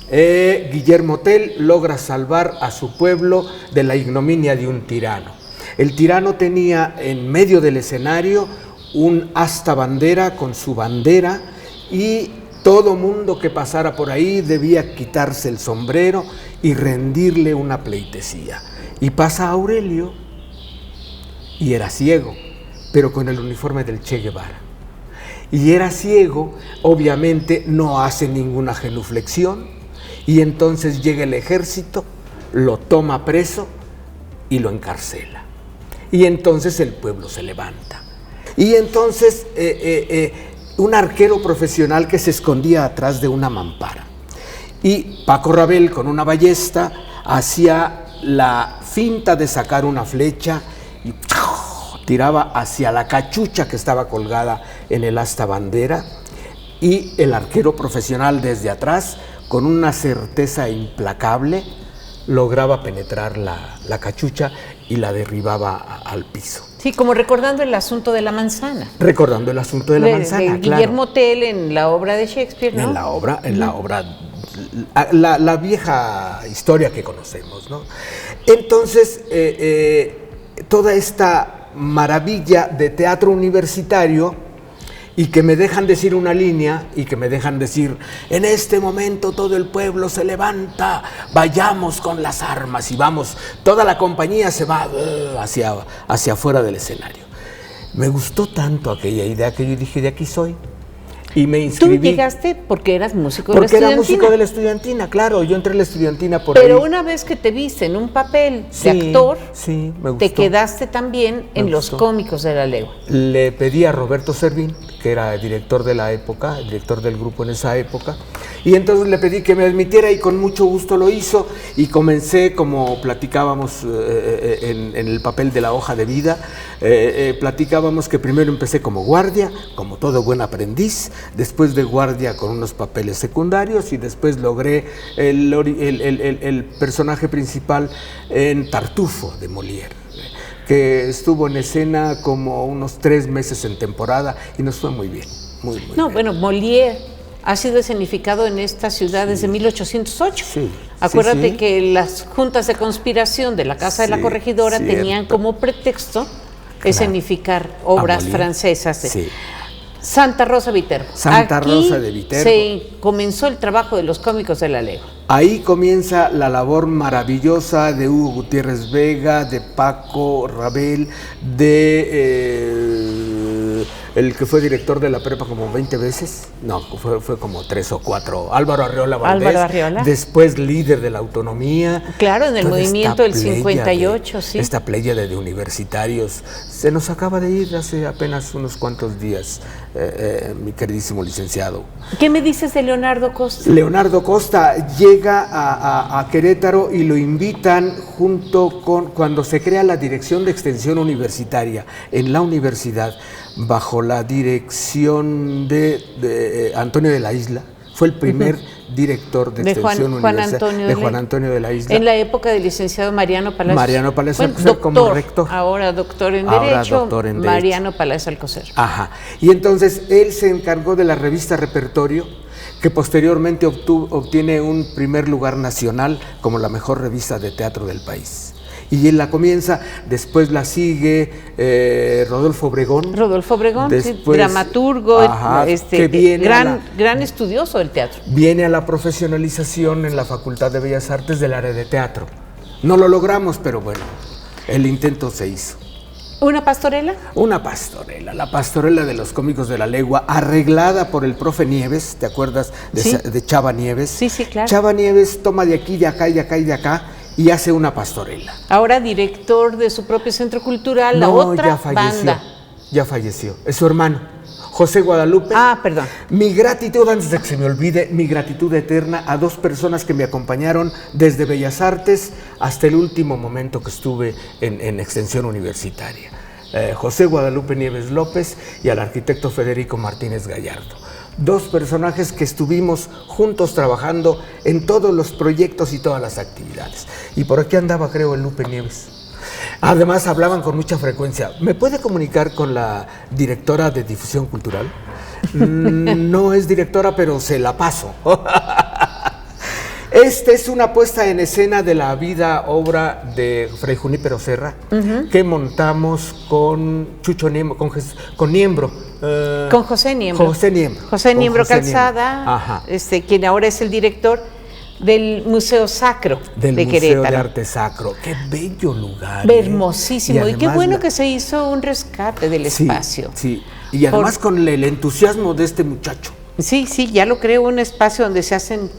[SPEAKER 2] Guillermo Tell logra salvar a su pueblo de la ignominia de un tirano. El tirano tenía en medio del escenario un asta bandera con su bandera, y todo mundo que pasara por ahí debía quitarse el sombrero y rendirle una pleitesía. Y pasa Aurelio, y era ciego, pero con el uniforme del Che Guevara. Y era ciego, obviamente no hace ninguna genuflexión, y entonces llega el ejército, lo toma preso y lo encarcela. Y entonces el pueblo se levanta. Y entonces un arquero profesional que se escondía atrás de una mampara. Y Paco Rabel, con una ballesta, hacía la finta de sacar una flecha y tiraba hacia la cachucha que estaba colgada en el asta bandera, y el arquero profesional desde atrás, con una certeza implacable, lograba penetrar la cachucha y la derribaba al piso.
[SPEAKER 1] Sí, como recordando el asunto de la manzana.
[SPEAKER 2] Recordando el asunto de la manzana,
[SPEAKER 1] de Guillermo Tell en la obra de Shakespeare, ¿no?
[SPEAKER 2] La vieja historia que conocemos, ¿no? Entonces, toda esta maravilla de teatro universitario, y que me dejan decir una línea, y que me dejan decir: en este momento todo el pueblo se levanta, vayamos con las armas, y vamos, toda la compañía se va hacia afuera del escenario. Me gustó tanto aquella idea que yo dije: de aquí soy. Y me inscribí.
[SPEAKER 1] ¿Tú llegaste porque eras músico de la estudiantina?
[SPEAKER 2] Porque era músico de la estudiantina, claro. Yo entré en la estudiantina por ahí.
[SPEAKER 1] Pero una vez que te viste en un papel de actor,
[SPEAKER 2] sí, me gustó.
[SPEAKER 1] Te quedaste también en Los Cómicos de la Legua.
[SPEAKER 2] Le pedí a Roberto Servín que era director de la época, director del grupo en esa época, y entonces le pedí que me admitiera y con mucho gusto lo hizo y comencé, como platicábamos en el papel de la hoja de vida, platicábamos que primero empecé como guardia, como todo buen aprendiz, después de guardia con unos papeles secundarios y después logré el personaje principal en Tartufo de Molière, que estuvo en escena como unos 3 meses en temporada y nos fue muy bien, muy bien.
[SPEAKER 1] Bueno, Molière ha sido escenificado en esta ciudad desde 1808.
[SPEAKER 2] Sí,
[SPEAKER 1] Acuérdate que las juntas de conspiración de la Casa de la Corregidora tenían como pretexto escenificar obras francesas.
[SPEAKER 2] Sí.
[SPEAKER 1] Santa Rosa Viterbo.
[SPEAKER 2] Santa
[SPEAKER 1] Aquí
[SPEAKER 2] Rosa de Viterbo.
[SPEAKER 1] se comenzó el trabajo de los cómicos de la Legua.
[SPEAKER 2] Ahí comienza la labor maravillosa de Hugo Gutiérrez Vega, de Paco Rabel, de el que fue director de la prepa como 20 veces, no, fue como 3 o 4, Álvaro Arreola Valdés,
[SPEAKER 1] Álvaro Arreola.
[SPEAKER 2] Después líder de la autonomía.
[SPEAKER 1] Claro, en el
[SPEAKER 2] Toda
[SPEAKER 1] movimiento del
[SPEAKER 2] esta pléyade,
[SPEAKER 1] 58, sí.
[SPEAKER 2] Esta pléyade de universitarios, se nos acaba de ir hace apenas unos cuantos días, mi queridísimo licenciado.
[SPEAKER 1] ¿Qué me dices de Leonardo Costa?
[SPEAKER 2] Leonardo Costa llega a Querétaro y lo invitan junto con, cuando se crea la Dirección de Extensión Universitaria en la universidad, bajo la dirección de Antonio de la Isla. Fue el primer director de Extensión Universitaria de Juan Antonio de la Isla.
[SPEAKER 1] En la época del licenciado Mariano Palacios.
[SPEAKER 2] Mariano Palacios
[SPEAKER 1] Alcocer,
[SPEAKER 2] doctor, como rector.
[SPEAKER 1] Ahora doctor en Derecho, Mariano Palacios Alcocer.
[SPEAKER 2] Ajá. Y entonces él se encargó de la revista Repertorio, que posteriormente obtiene un primer lugar nacional como la mejor revista de teatro del país. Y él la comienza, después la sigue Rodolfo Obregón.
[SPEAKER 1] Rodolfo Obregón,
[SPEAKER 2] después,
[SPEAKER 1] dramaturgo,
[SPEAKER 2] que viene
[SPEAKER 1] gran estudioso del teatro.
[SPEAKER 2] Viene a la profesionalización en la Facultad de Bellas Artes del área de teatro. No lo logramos, pero bueno, el intento se hizo.
[SPEAKER 1] ¿Una pastorela?
[SPEAKER 2] Una pastorela, la pastorela de los cómicos de la Legua, arreglada por el profe Nieves, ¿te acuerdas de Chava Nieves?
[SPEAKER 1] Sí, claro.
[SPEAKER 2] Chava Nieves toma de aquí, de acá y de acá y de acá y hace una pastorela.
[SPEAKER 1] Ahora director de su propio centro cultural, la otra
[SPEAKER 2] ya falleció,
[SPEAKER 1] banda.
[SPEAKER 2] Ya falleció, es su hermano, José Guadalupe.
[SPEAKER 1] Perdón.
[SPEAKER 2] Mi gratitud, antes de que se me olvide, mi gratitud eterna a 2 personas que me acompañaron desde Bellas Artes hasta el último momento que estuve en Extensión Universitaria. José Guadalupe Nieves López y al arquitecto Federico Martínez Gallardo. 2 personajes que estuvimos juntos trabajando en todos los proyectos y todas las actividades. Y por aquí andaba, creo, el Lupe Nieves. Además, hablaban con mucha frecuencia. ¿Me puede comunicar con la directora de Difusión Cultural? No es directora, pero se la paso. Esta es una puesta en escena de la vida, obra de Fray Junípero Serra, que montamos con Chucho Niembro, con Niembro.
[SPEAKER 1] Con José Niembro. José Niembro Calzada, quien ahora es el director del Museo Sacro de Querétaro.
[SPEAKER 2] Del Museo de Arte Sacro. Qué bello lugar.
[SPEAKER 1] Hermosísimo. Y qué bueno que se hizo un rescate del espacio.
[SPEAKER 2] Sí, y además con el entusiasmo de este muchacho.
[SPEAKER 1] Sí, ya lo creo, un espacio donde se hacen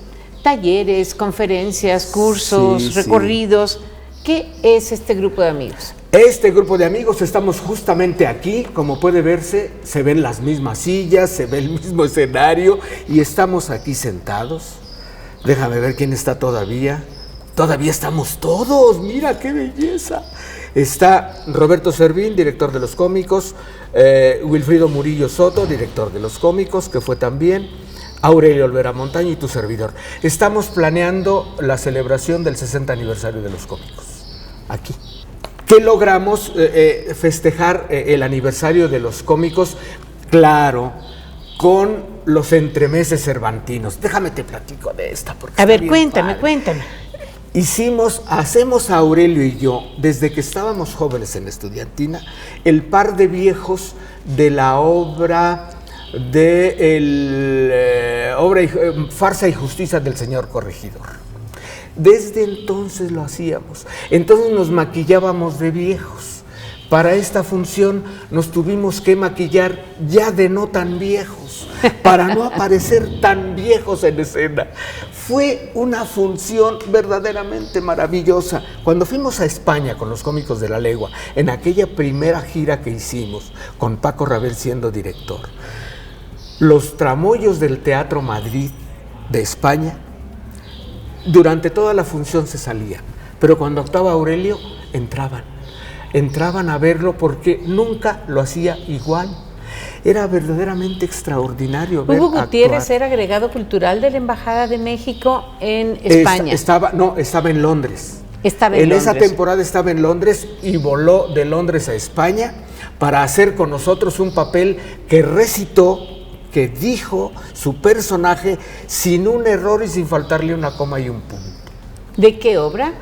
[SPEAKER 1] talleres, conferencias, cursos, recorridos. ¿Qué es este grupo de amigos?
[SPEAKER 2] Este grupo de amigos estamos justamente aquí, como puede verse, se ven las mismas sillas, se ve el mismo escenario y estamos aquí sentados. Déjame ver quién está todavía. Todavía estamos todos, mira qué belleza. Está Roberto Servín, director de los cómicos, Wilfrido Murillo Soto, director de los cómicos, que fue también, Aurelio Olvera Montaña y tu servidor. Estamos planeando la celebración del 60 aniversario de los cómicos, aquí. ¿Qué logramos? Festejar el aniversario de los cómicos, claro, con los entremeses cervantinos. Déjame te platico de esta. Porque
[SPEAKER 1] a ver, cuéntame.
[SPEAKER 2] Hacemos a Aurelio y yo, desde que estábamos jóvenes en la estudiantina, el par de viejos de la obra Farsa y Justicia del señor Corregidor. Desde entonces lo hacíamos. Entonces nos maquillábamos de viejos. Para esta función nos tuvimos que maquillar ya de no tan viejos, para no aparecer tan viejos en escena. Fue una función verdaderamente maravillosa. Cuando fuimos a España con los cómicos de la Legua, en aquella primera gira que hicimos, con Paco Rabel siendo director, los tramoyos del Teatro Madrid de España, durante toda la función se salían, pero cuando actuaba Aurelio entraban a verlo porque nunca lo hacía igual. Era verdaderamente extraordinario ver
[SPEAKER 1] Hugo Gutiérrez
[SPEAKER 2] actuar.
[SPEAKER 1] era agregado cultural de la Embajada de México en España.
[SPEAKER 2] Estaba en Londres.
[SPEAKER 1] Estaba en
[SPEAKER 2] esa
[SPEAKER 1] Londres.
[SPEAKER 2] temporada estaba en Londres y voló de Londres a España para hacer con nosotros un papel que recitó, que dijo su personaje sin un error y sin faltarle una coma y un punto.
[SPEAKER 1] ¿De qué obra?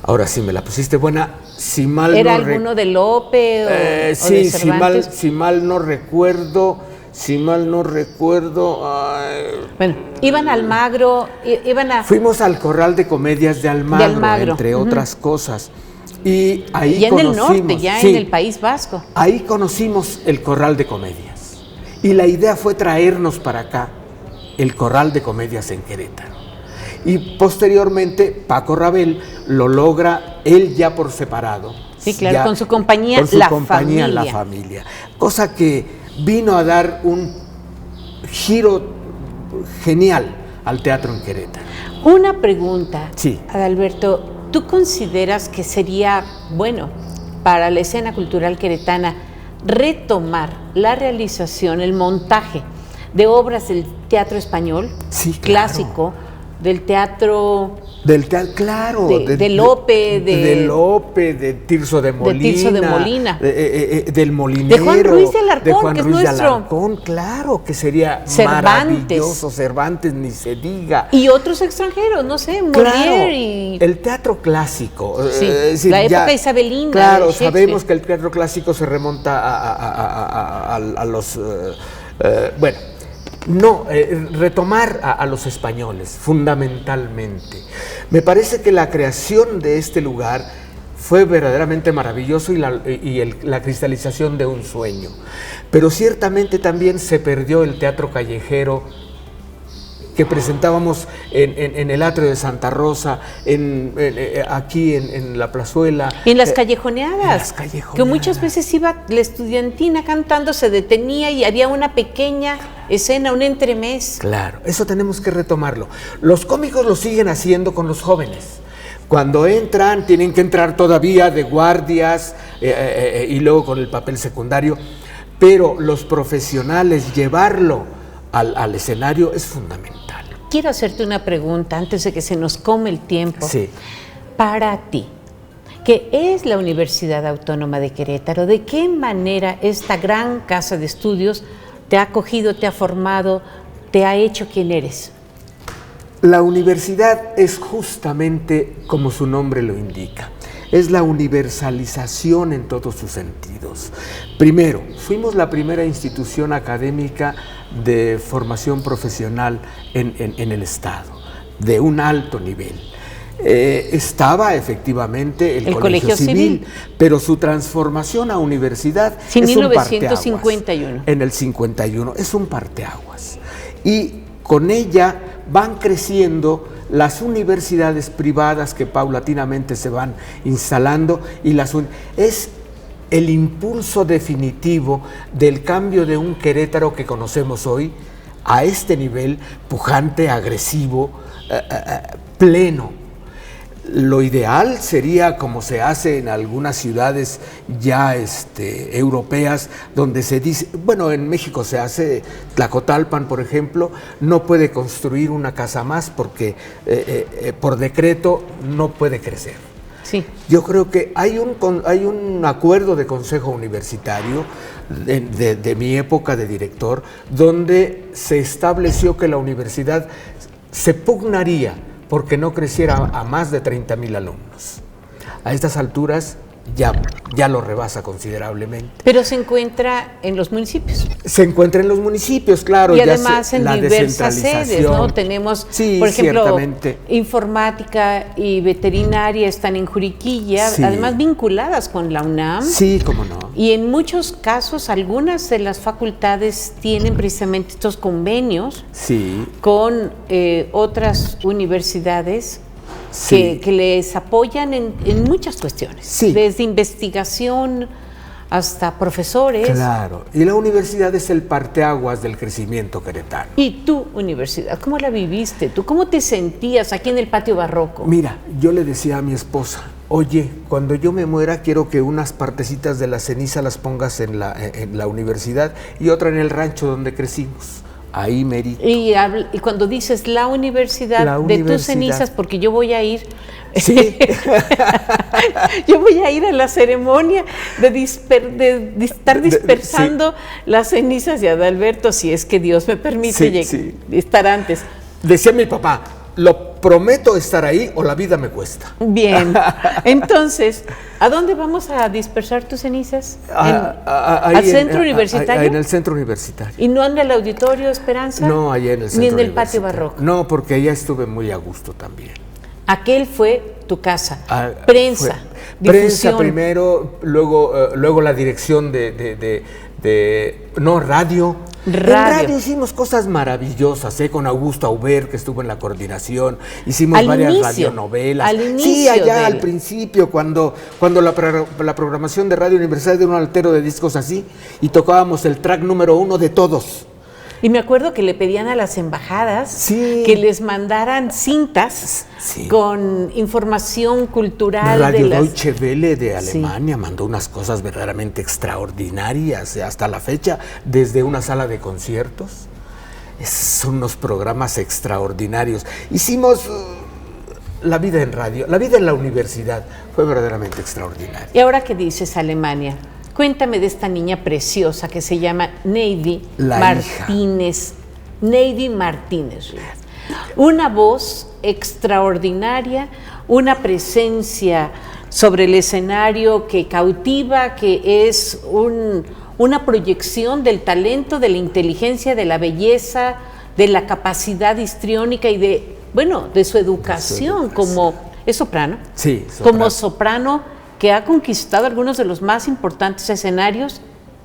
[SPEAKER 2] Ahora sí me la pusiste buena. Si mal
[SPEAKER 1] ¿Era
[SPEAKER 2] no
[SPEAKER 1] alguno de Lope o de
[SPEAKER 2] sí,
[SPEAKER 1] Cervantes?
[SPEAKER 2] si mal no recuerdo.
[SPEAKER 1] Bueno, iban a Almagro,
[SPEAKER 2] Fuimos al Corral de Comedias de Almagro, entre otras cosas. Y ahí
[SPEAKER 1] ya en el
[SPEAKER 2] conocimos,
[SPEAKER 1] norte, ya
[SPEAKER 2] sí,
[SPEAKER 1] en el País Vasco.
[SPEAKER 2] Ahí conocimos el Corral de Comedias. Y la idea fue traernos para acá el Corral de Comedias en Querétaro. Y posteriormente Paco Rabel lo logra él ya por separado.
[SPEAKER 1] Sí, claro,
[SPEAKER 2] ya,
[SPEAKER 1] con su compañía,
[SPEAKER 2] La Familia. Cosa que vino a dar un giro genial al teatro en Querétaro.
[SPEAKER 1] Una pregunta,
[SPEAKER 2] Sí.
[SPEAKER 1] Adalberto, ¿tú consideras que sería bueno para la escena cultural queretana retomar la realización, el montaje de obras del teatro español,
[SPEAKER 2] Sí, claro.
[SPEAKER 1] clásico, del teatro
[SPEAKER 2] Claro.
[SPEAKER 1] de Lope,
[SPEAKER 2] de Lope, de Tirso de Molina. Del Molinero.
[SPEAKER 1] De Juan Ruiz de Alarcón,
[SPEAKER 2] de Juan
[SPEAKER 1] que es
[SPEAKER 2] Ruiz de
[SPEAKER 1] nuestro.
[SPEAKER 2] Alarcón, claro, que sería
[SPEAKER 1] Cervantes.
[SPEAKER 2] maravilloso. Cervantes, ni se diga.
[SPEAKER 1] Y otros extranjeros, no sé,
[SPEAKER 2] Claro,
[SPEAKER 1] Molière y...
[SPEAKER 2] el teatro clásico.
[SPEAKER 1] Sí,
[SPEAKER 2] es decir,
[SPEAKER 1] la época isabelina.
[SPEAKER 2] Claro,
[SPEAKER 1] de Shakespeare.
[SPEAKER 2] sabemos que el teatro clásico se remonta a los... retomar a los españoles, fundamentalmente. Me parece que la creación de este lugar fue verdaderamente maravilloso y la cristalización de un sueño. Pero ciertamente también se perdió el teatro callejero que presentábamos en el atrio de Santa Rosa, aquí en la plazuela.
[SPEAKER 1] En las callejoneadas,
[SPEAKER 2] las callejoneadas.
[SPEAKER 1] que muchas veces iba la estudiantina cantando, se detenía y había una pequeña escena, un entremés.
[SPEAKER 2] Claro, eso tenemos que retomarlo. Los cómicos lo siguen haciendo con los jóvenes. Cuando entran, tienen que entrar todavía de guardias y luego con el papel secundario, pero los profesionales, llevarlo al escenario es fundamental.
[SPEAKER 1] Quiero hacerte una pregunta antes de que se nos come el tiempo.
[SPEAKER 2] Sí.
[SPEAKER 1] Para ti, ¿qué es la Universidad Autónoma de Querétaro? ¿De qué manera esta gran casa de estudios te ha acogido, te ha formado, te ha hecho quien eres?
[SPEAKER 2] La universidad es justamente como su nombre lo indica. Es la universalización en todos sus sentidos. Primero, fuimos la primera institución académica de formación profesional en el Estado, de un alto nivel. Estaba efectivamente el Colegio Civil, pero su transformación a universidad
[SPEAKER 1] Sí,
[SPEAKER 2] es
[SPEAKER 1] 1951.
[SPEAKER 2] un parteaguas. En el 51, es un parteaguas. Y con ella van creciendo las universidades privadas que paulatinamente se van instalando y es el impulso definitivo del cambio de un Querétaro que conocemos hoy a este nivel pujante, agresivo, pleno. Lo ideal sería como se hace en algunas ciudades ya europeas, donde se dice, bueno, en México se hace, Tlacotalpan, por ejemplo, no puede construir una casa más porque por decreto no puede crecer.
[SPEAKER 1] Sí.
[SPEAKER 2] Yo creo que hay un acuerdo de consejo universitario de mi época de director, donde se estableció que la universidad se pugnaría porque no creciera a más de 30,000 alumnos. A estas alturas ya lo rebasa considerablemente.
[SPEAKER 1] Pero se encuentra en los municipios.
[SPEAKER 2] Se encuentra en los municipios, claro.
[SPEAKER 1] Y además en diversas sedes, ¿no? Tenemos,
[SPEAKER 2] sí,
[SPEAKER 1] por ejemplo,
[SPEAKER 2] ciertamente,
[SPEAKER 1] informática y veterinaria están en Juriquilla,
[SPEAKER 2] sí,
[SPEAKER 1] además vinculadas con la UNAM.
[SPEAKER 2] Sí, cómo no.
[SPEAKER 1] Y en muchos casos, algunas de las facultades tienen precisamente estos convenios,
[SPEAKER 2] sí,
[SPEAKER 1] con otras universidades.
[SPEAKER 2] Sí.
[SPEAKER 1] Que les apoyan en muchas cuestiones,
[SPEAKER 2] sí,
[SPEAKER 1] desde investigación hasta profesores.
[SPEAKER 2] Claro, y la universidad es el parteaguas del crecimiento queretano.
[SPEAKER 1] ¿Y tu universidad? ¿Cómo la viviste tú? ¿Cómo te sentías aquí en el patio barroco?
[SPEAKER 2] Mira, yo le decía a mi esposa, oye, cuando yo me muera quiero que unas partecitas de la ceniza las pongas en la universidad y otra en el rancho donde crecimos. Ahí merito.
[SPEAKER 1] Y cuando dices la universidad de tus cenizas, porque yo voy a ir.
[SPEAKER 2] Sí.
[SPEAKER 1] Yo voy a ir a la ceremonia de estar dispersando las cenizas de Adalberto, si es que Dios me permite estar antes.
[SPEAKER 2] Decía mi papá, lo prometo estar ahí o la vida me cuesta.
[SPEAKER 1] Bien, entonces, ¿a dónde vamos a dispersar tus cenizas? ¿Al centro universitario?
[SPEAKER 2] En el centro universitario.
[SPEAKER 1] ¿Y no en el Auditorio Esperanza?
[SPEAKER 2] No, allá en el centro
[SPEAKER 1] universitario. ¿Ni en el patio barroco?
[SPEAKER 2] No, porque allá estuve muy a gusto también.
[SPEAKER 1] Aquel fue tu casa. Prensa, difusión.
[SPEAKER 2] Prensa primero, luego la dirección radio. En radio hicimos cosas maravillosas, con Augusto Auber, que estuvo en la coordinación. Hicimos varias radionovelas. Sí, allá al principio, cuando la programación de Radio Universidad era un altero de discos así, y tocábamos el track número 1 de todos.
[SPEAKER 1] Y me acuerdo que le pedían a las embajadas que les mandaran cintas con información cultural.
[SPEAKER 2] Radio Deutsche Welle de Alemania mandó unas cosas verdaderamente extraordinarias hasta la fecha, desde una sala de conciertos. Son unos programas extraordinarios. Hicimos la vida en radio, la vida en la universidad, fue verdaderamente extraordinaria.
[SPEAKER 1] ¿Y ahora qué dices, Alemania? Cuéntame de esta niña preciosa que se llama Neidy Martínez. Neidy Martínez. Una voz extraordinaria, una presencia sobre el escenario que cautiva, que es una proyección del talento, de la inteligencia, de la belleza, de la capacidad histriónica y de su educación. Como es soprano.
[SPEAKER 2] Sí, soprano.
[SPEAKER 1] Como soprano, que ha conquistado algunos de los más importantes escenarios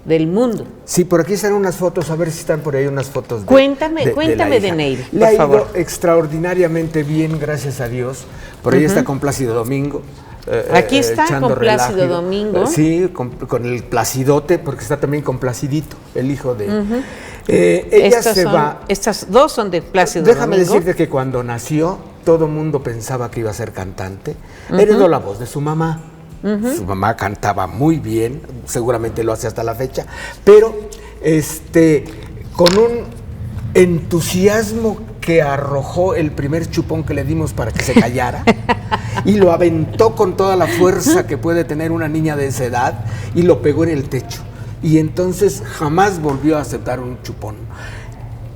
[SPEAKER 1] del mundo.
[SPEAKER 2] Sí, por aquí están unas fotos, a ver si están por ahí unas fotos.
[SPEAKER 1] Cuéntame de Neidy,
[SPEAKER 2] Le ha ido extraordinariamente bien, gracias a Dios. Por ahí está con Plácido Domingo.
[SPEAKER 1] Aquí está con Plácido Domingo.
[SPEAKER 2] Sí, con el Placidote, porque está también con Placidito, el hijo de...
[SPEAKER 1] Estas dos son de Plácido Domingo.
[SPEAKER 2] Déjame decirte que cuando nació, todo el mundo pensaba que iba a ser cantante. Heredó la voz de su mamá. Su mamá cantaba muy bien, seguramente lo hace hasta la fecha, pero con un entusiasmo que arrojó el primer chupón que le dimos para que se callara y lo aventó con toda la fuerza que puede tener una niña de esa edad y lo pegó en el techo. Y entonces jamás volvió a aceptar un chupón.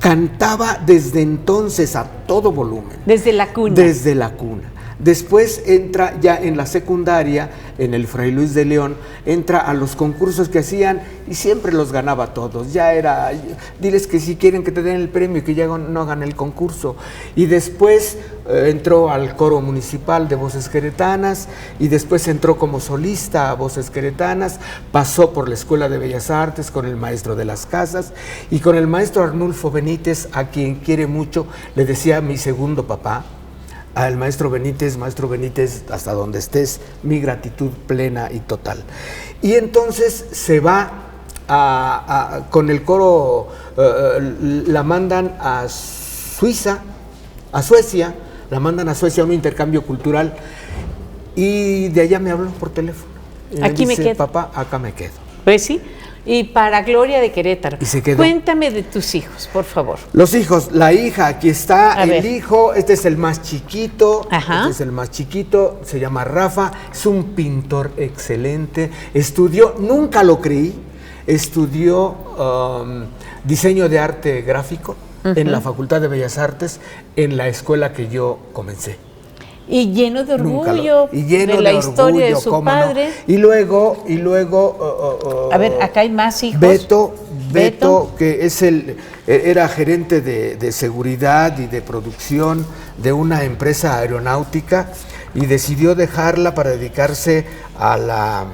[SPEAKER 2] Cantaba desde entonces a todo volumen.
[SPEAKER 1] Desde la cuna.
[SPEAKER 2] Desde la cuna. Después entra ya en la secundaria, en el Fray Luis de León, entra a los concursos que hacían y siempre los ganaba todos. Ya era, diles que si quieren que te den el premio y que ya no hagan el concurso. Y después entró al coro municipal de Voces Queretanas y después entró como solista a Voces Queretanas, pasó por la Escuela de Bellas Artes con el maestro de las casas y con el maestro Arnulfo Benítez, a quien quiere mucho, le decía mi segundo papá. Al maestro Benítez, hasta donde estés, mi gratitud plena y total. Y entonces se va con el coro, la mandan a Suecia, la mandan a Suecia a un intercambio cultural y de allá me habló por teléfono. Y
[SPEAKER 1] aquí me
[SPEAKER 2] dice,
[SPEAKER 1] quedo.
[SPEAKER 2] Papá, acá me quedo.
[SPEAKER 1] Pues sí. Y para gloria de Querétaro.
[SPEAKER 2] Y se quedó.
[SPEAKER 1] Cuéntame de tus hijos, por favor.
[SPEAKER 2] Los hijos, la hija, aquí está hijo, este es el más chiquito.
[SPEAKER 1] Ajá.
[SPEAKER 2] Este es el más chiquito, se llama Rafa, es un pintor excelente. Estudió, nunca lo creí, estudió diseño de arte gráfico en la Facultad de Bellas Artes, en la escuela que yo comencé.
[SPEAKER 1] Y lleno de orgullo de la historia de su padre.
[SPEAKER 2] No. Y luego
[SPEAKER 1] a ver, acá hay más hijos.
[SPEAKER 2] Beto, que era gerente de seguridad y de producción de una empresa aeronáutica y decidió dejarla para dedicarse al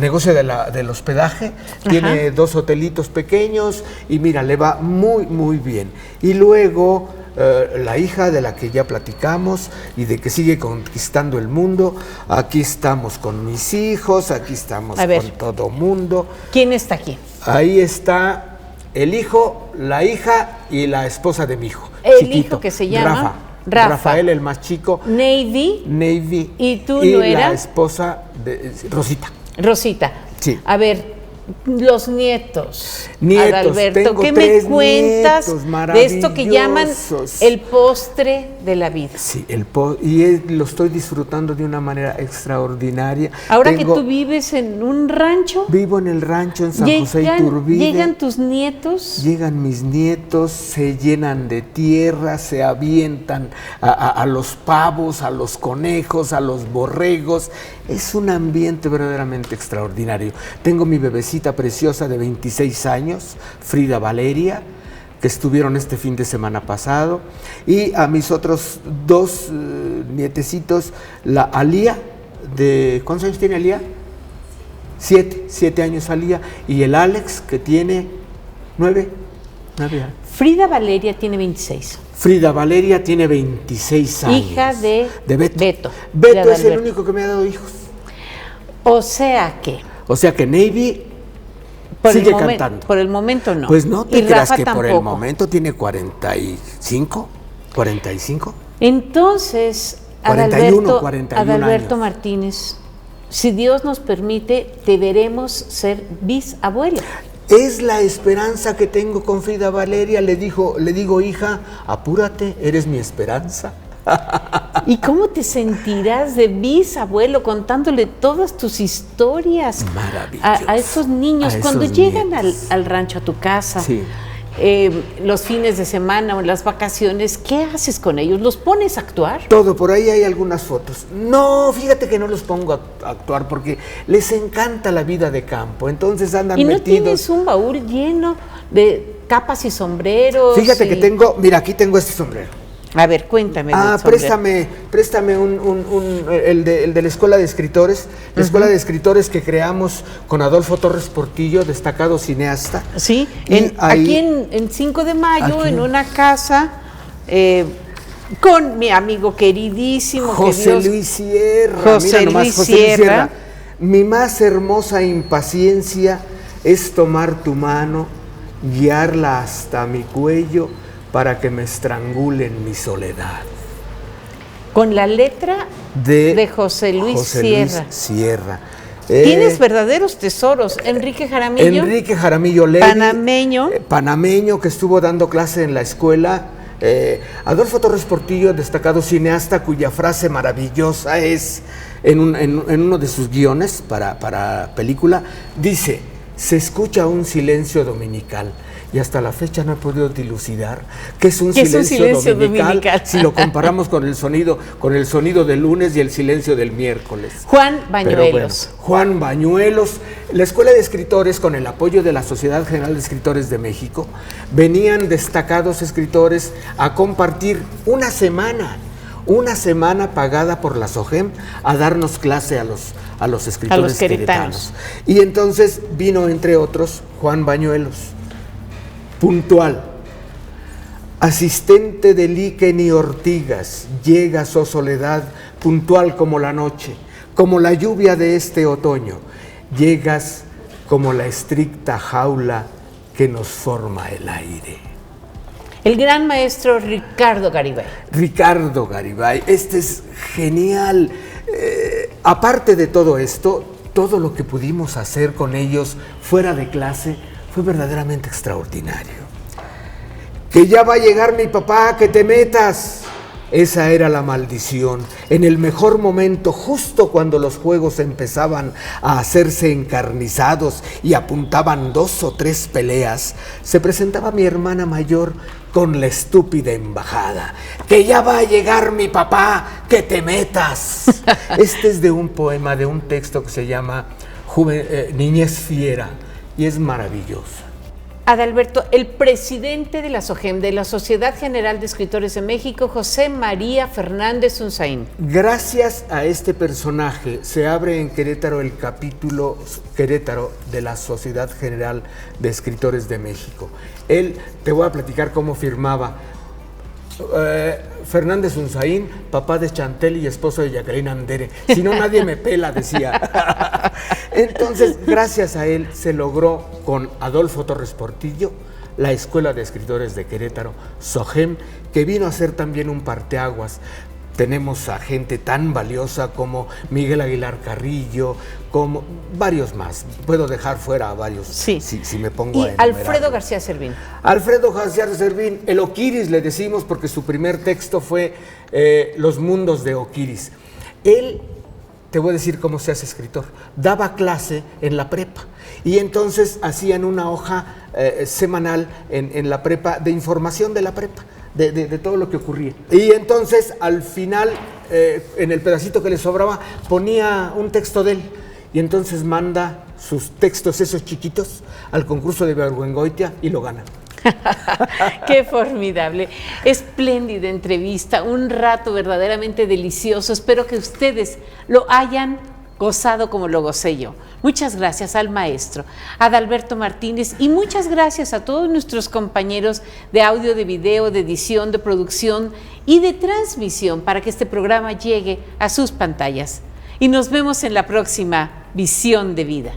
[SPEAKER 2] negocio del hospedaje. Ajá. Tiene 2 hotelitos pequeños y mira, le va muy, muy bien. Y luego la hija de la que ya platicamos y de que sigue conquistando el mundo. Aquí estamos con mis hijos, aquí estamos con todo mundo.
[SPEAKER 1] ¿Quién está aquí?
[SPEAKER 2] Ahí está el hijo, la hija y la esposa de mi hijo.
[SPEAKER 1] El
[SPEAKER 2] chiquito,
[SPEAKER 1] hijo que se llama
[SPEAKER 2] Rafa. Rafael, el más chico.
[SPEAKER 1] Navy. ¿Y tú
[SPEAKER 2] y
[SPEAKER 1] no eras?
[SPEAKER 2] la esposa de Rosita.
[SPEAKER 1] Rosita.
[SPEAKER 2] Sí.
[SPEAKER 1] A ver, los nietos.
[SPEAKER 2] Nietos,
[SPEAKER 1] Adalberto,
[SPEAKER 2] tengo
[SPEAKER 1] ¿qué me
[SPEAKER 2] 3
[SPEAKER 1] cuentas
[SPEAKER 2] nietos
[SPEAKER 1] de esto que llaman el postre de la vida?
[SPEAKER 2] Sí, lo estoy disfrutando de una manera extraordinaria.
[SPEAKER 1] Ahora que tú vives en un rancho.
[SPEAKER 2] Vivo en el rancho en San José Iturbide.
[SPEAKER 1] ¿Llegan tus nietos?
[SPEAKER 2] Llegan mis nietos, se llenan de tierra, se avientan a los pavos, a los conejos, a los borregos. Es un ambiente verdaderamente extraordinario. Tengo mi bebecita preciosa de 26 años, Frida Valeria, que estuvieron este fin de semana pasado, y a mis otros 2 nietecitos, la Alía, ¿cuántos años tiene Alía? 7 años Alía, y el Alex, que tiene 9 años.
[SPEAKER 1] Frida Valeria tiene 26.
[SPEAKER 2] Frida Valeria tiene 26 años.
[SPEAKER 1] Hija de Beto.
[SPEAKER 2] Beto es el único que me ha dado hijos.
[SPEAKER 1] O sea que
[SPEAKER 2] Navy sigue cantando.
[SPEAKER 1] Por el momento no.
[SPEAKER 2] Pues no te
[SPEAKER 1] y
[SPEAKER 2] creas
[SPEAKER 1] Rafa
[SPEAKER 2] que
[SPEAKER 1] tampoco.
[SPEAKER 2] por el momento tiene 45.
[SPEAKER 1] Entonces,
[SPEAKER 2] 41
[SPEAKER 1] Adalberto
[SPEAKER 2] años.
[SPEAKER 1] Martínez, si Dios nos permite, deberemos ser bisabuelos.
[SPEAKER 2] Es la esperanza que tengo con Frida Valeria. Le digo, hija, apúrate, eres mi esperanza.
[SPEAKER 1] ¿Y cómo te sentirás de bisabuelo contándole todas tus historias a estos niños cuando llegan al rancho, a tu casa?
[SPEAKER 2] Sí.
[SPEAKER 1] Los fines de semana o en las vacaciones, ¿qué haces con ellos? ¿Los pones a actuar?
[SPEAKER 2] Todo, por ahí hay algunas fotos. No, fíjate que no los pongo a actuar porque les encanta la vida de campo, entonces andan metidos.
[SPEAKER 1] ¿Y no tienes un baúl lleno de capas y sombreros?
[SPEAKER 2] Fíjate que tengo, mira, aquí tengo este sombrero.
[SPEAKER 1] A ver, cuéntame.
[SPEAKER 2] Préstame el de la Escuela de Escritores, la Escuela de Escritores que creamos con Adolfo Torres Portillo, destacado cineasta.
[SPEAKER 1] Sí, aquí en 5 de mayo, aquí, en una casa con mi amigo queridísimo
[SPEAKER 2] José Luis Sierra.
[SPEAKER 1] José Luis Sierra.
[SPEAKER 2] Mi más hermosa impaciencia es tomar tu mano, guiarla hasta mi cuello, para que me estrangulen mi soledad.
[SPEAKER 1] Con la letra de José Luis
[SPEAKER 2] Sierra.
[SPEAKER 1] Tienes verdaderos tesoros. Enrique
[SPEAKER 2] Jaramillo Levi,
[SPEAKER 1] panameño,
[SPEAKER 2] que estuvo dando clase en la escuela. Adolfo Torres Portillo, destacado cineasta, cuya frase maravillosa es en uno de sus guiones para película, dice: se escucha un silencio dominical. Y hasta la fecha no he podido dilucidar qué es un silencio dominical si lo comparamos con el sonido del lunes y el silencio del miércoles.
[SPEAKER 1] Juan Bañuelos.
[SPEAKER 2] Juan Bañuelos. La Escuela de Escritores, con el apoyo de la Sociedad General de Escritores de México, venían destacados escritores a compartir una semana pagada por la SOGEM a darnos clase a los escritores queretanos. Y entonces vino, entre otros, Juan Bañuelos. Puntual, asistente de Liquen y Ortigas, llegas, oh soledad, puntual como la noche, como la lluvia de este otoño, llegas como la estricta jaula que nos forma el aire.
[SPEAKER 1] El gran maestro Ricardo Garibay.
[SPEAKER 2] Ricardo Garibay, este es genial. Aparte de todo esto, todo lo que pudimos hacer con ellos fuera de clase fue verdaderamente extraordinario. Que ya va a llegar mi papá, que te metas. Esa era la maldición. En el mejor momento, justo cuando los juegos empezaban a hacerse encarnizados y apuntaban 2 o 3 peleas, se presentaba mi hermana mayor con la estúpida embajada. Que ya va a llegar mi papá, que te metas. Este es de un poema, de un texto que se llama Niñez Fiera. Y es maravilloso.
[SPEAKER 1] Adalberto, el presidente de la SOGEM, de la Sociedad General de Escritores de México, José María Fernández Unzaín.
[SPEAKER 2] Gracias a este personaje se abre en Querétaro el capítulo Querétaro de la Sociedad General de Escritores de México. Él, te voy a platicar cómo firmaba. Fernández Unzaín, papá de Chantel y esposo de Jacqueline Andere. Si no, nadie me pela, decía. Entonces, gracias a él se logró con Adolfo Torres Portillo la Escuela de Escritores de Querétaro, SOGEM, que vino a ser también un parteaguas. Tenemos a gente tan valiosa como Miguel Aguilar Carrillo, como varios más. Puedo dejar fuera a varios si me pongo a enumerar.
[SPEAKER 1] Alfredo García Servín.
[SPEAKER 2] Alfredo García Servín, el Oquiris le decimos porque su primer texto fue Los mundos de Oquiris. Él, te voy a decir cómo se hace escritor, daba clase en la prepa y entonces hacían una hoja semanal en la prepa de información de la prepa. De todo lo que ocurría. Y entonces, al final, en el pedacito que le sobraba, ponía un texto de él. Y entonces manda sus textos, esos chiquitos, al concurso de Bergoengoitia y lo gana.
[SPEAKER 1] ¡Qué formidable! Espléndida entrevista, un rato verdaderamente delicioso. Espero que ustedes lo hayan gozado como lo gocé yo. Muchas gracias al maestro, a Adalberto Martínez, y muchas gracias a todos nuestros compañeros de audio, de video, de edición, de producción y de transmisión para que este programa llegue a sus pantallas. Y nos vemos en la próxima Visión de Vida.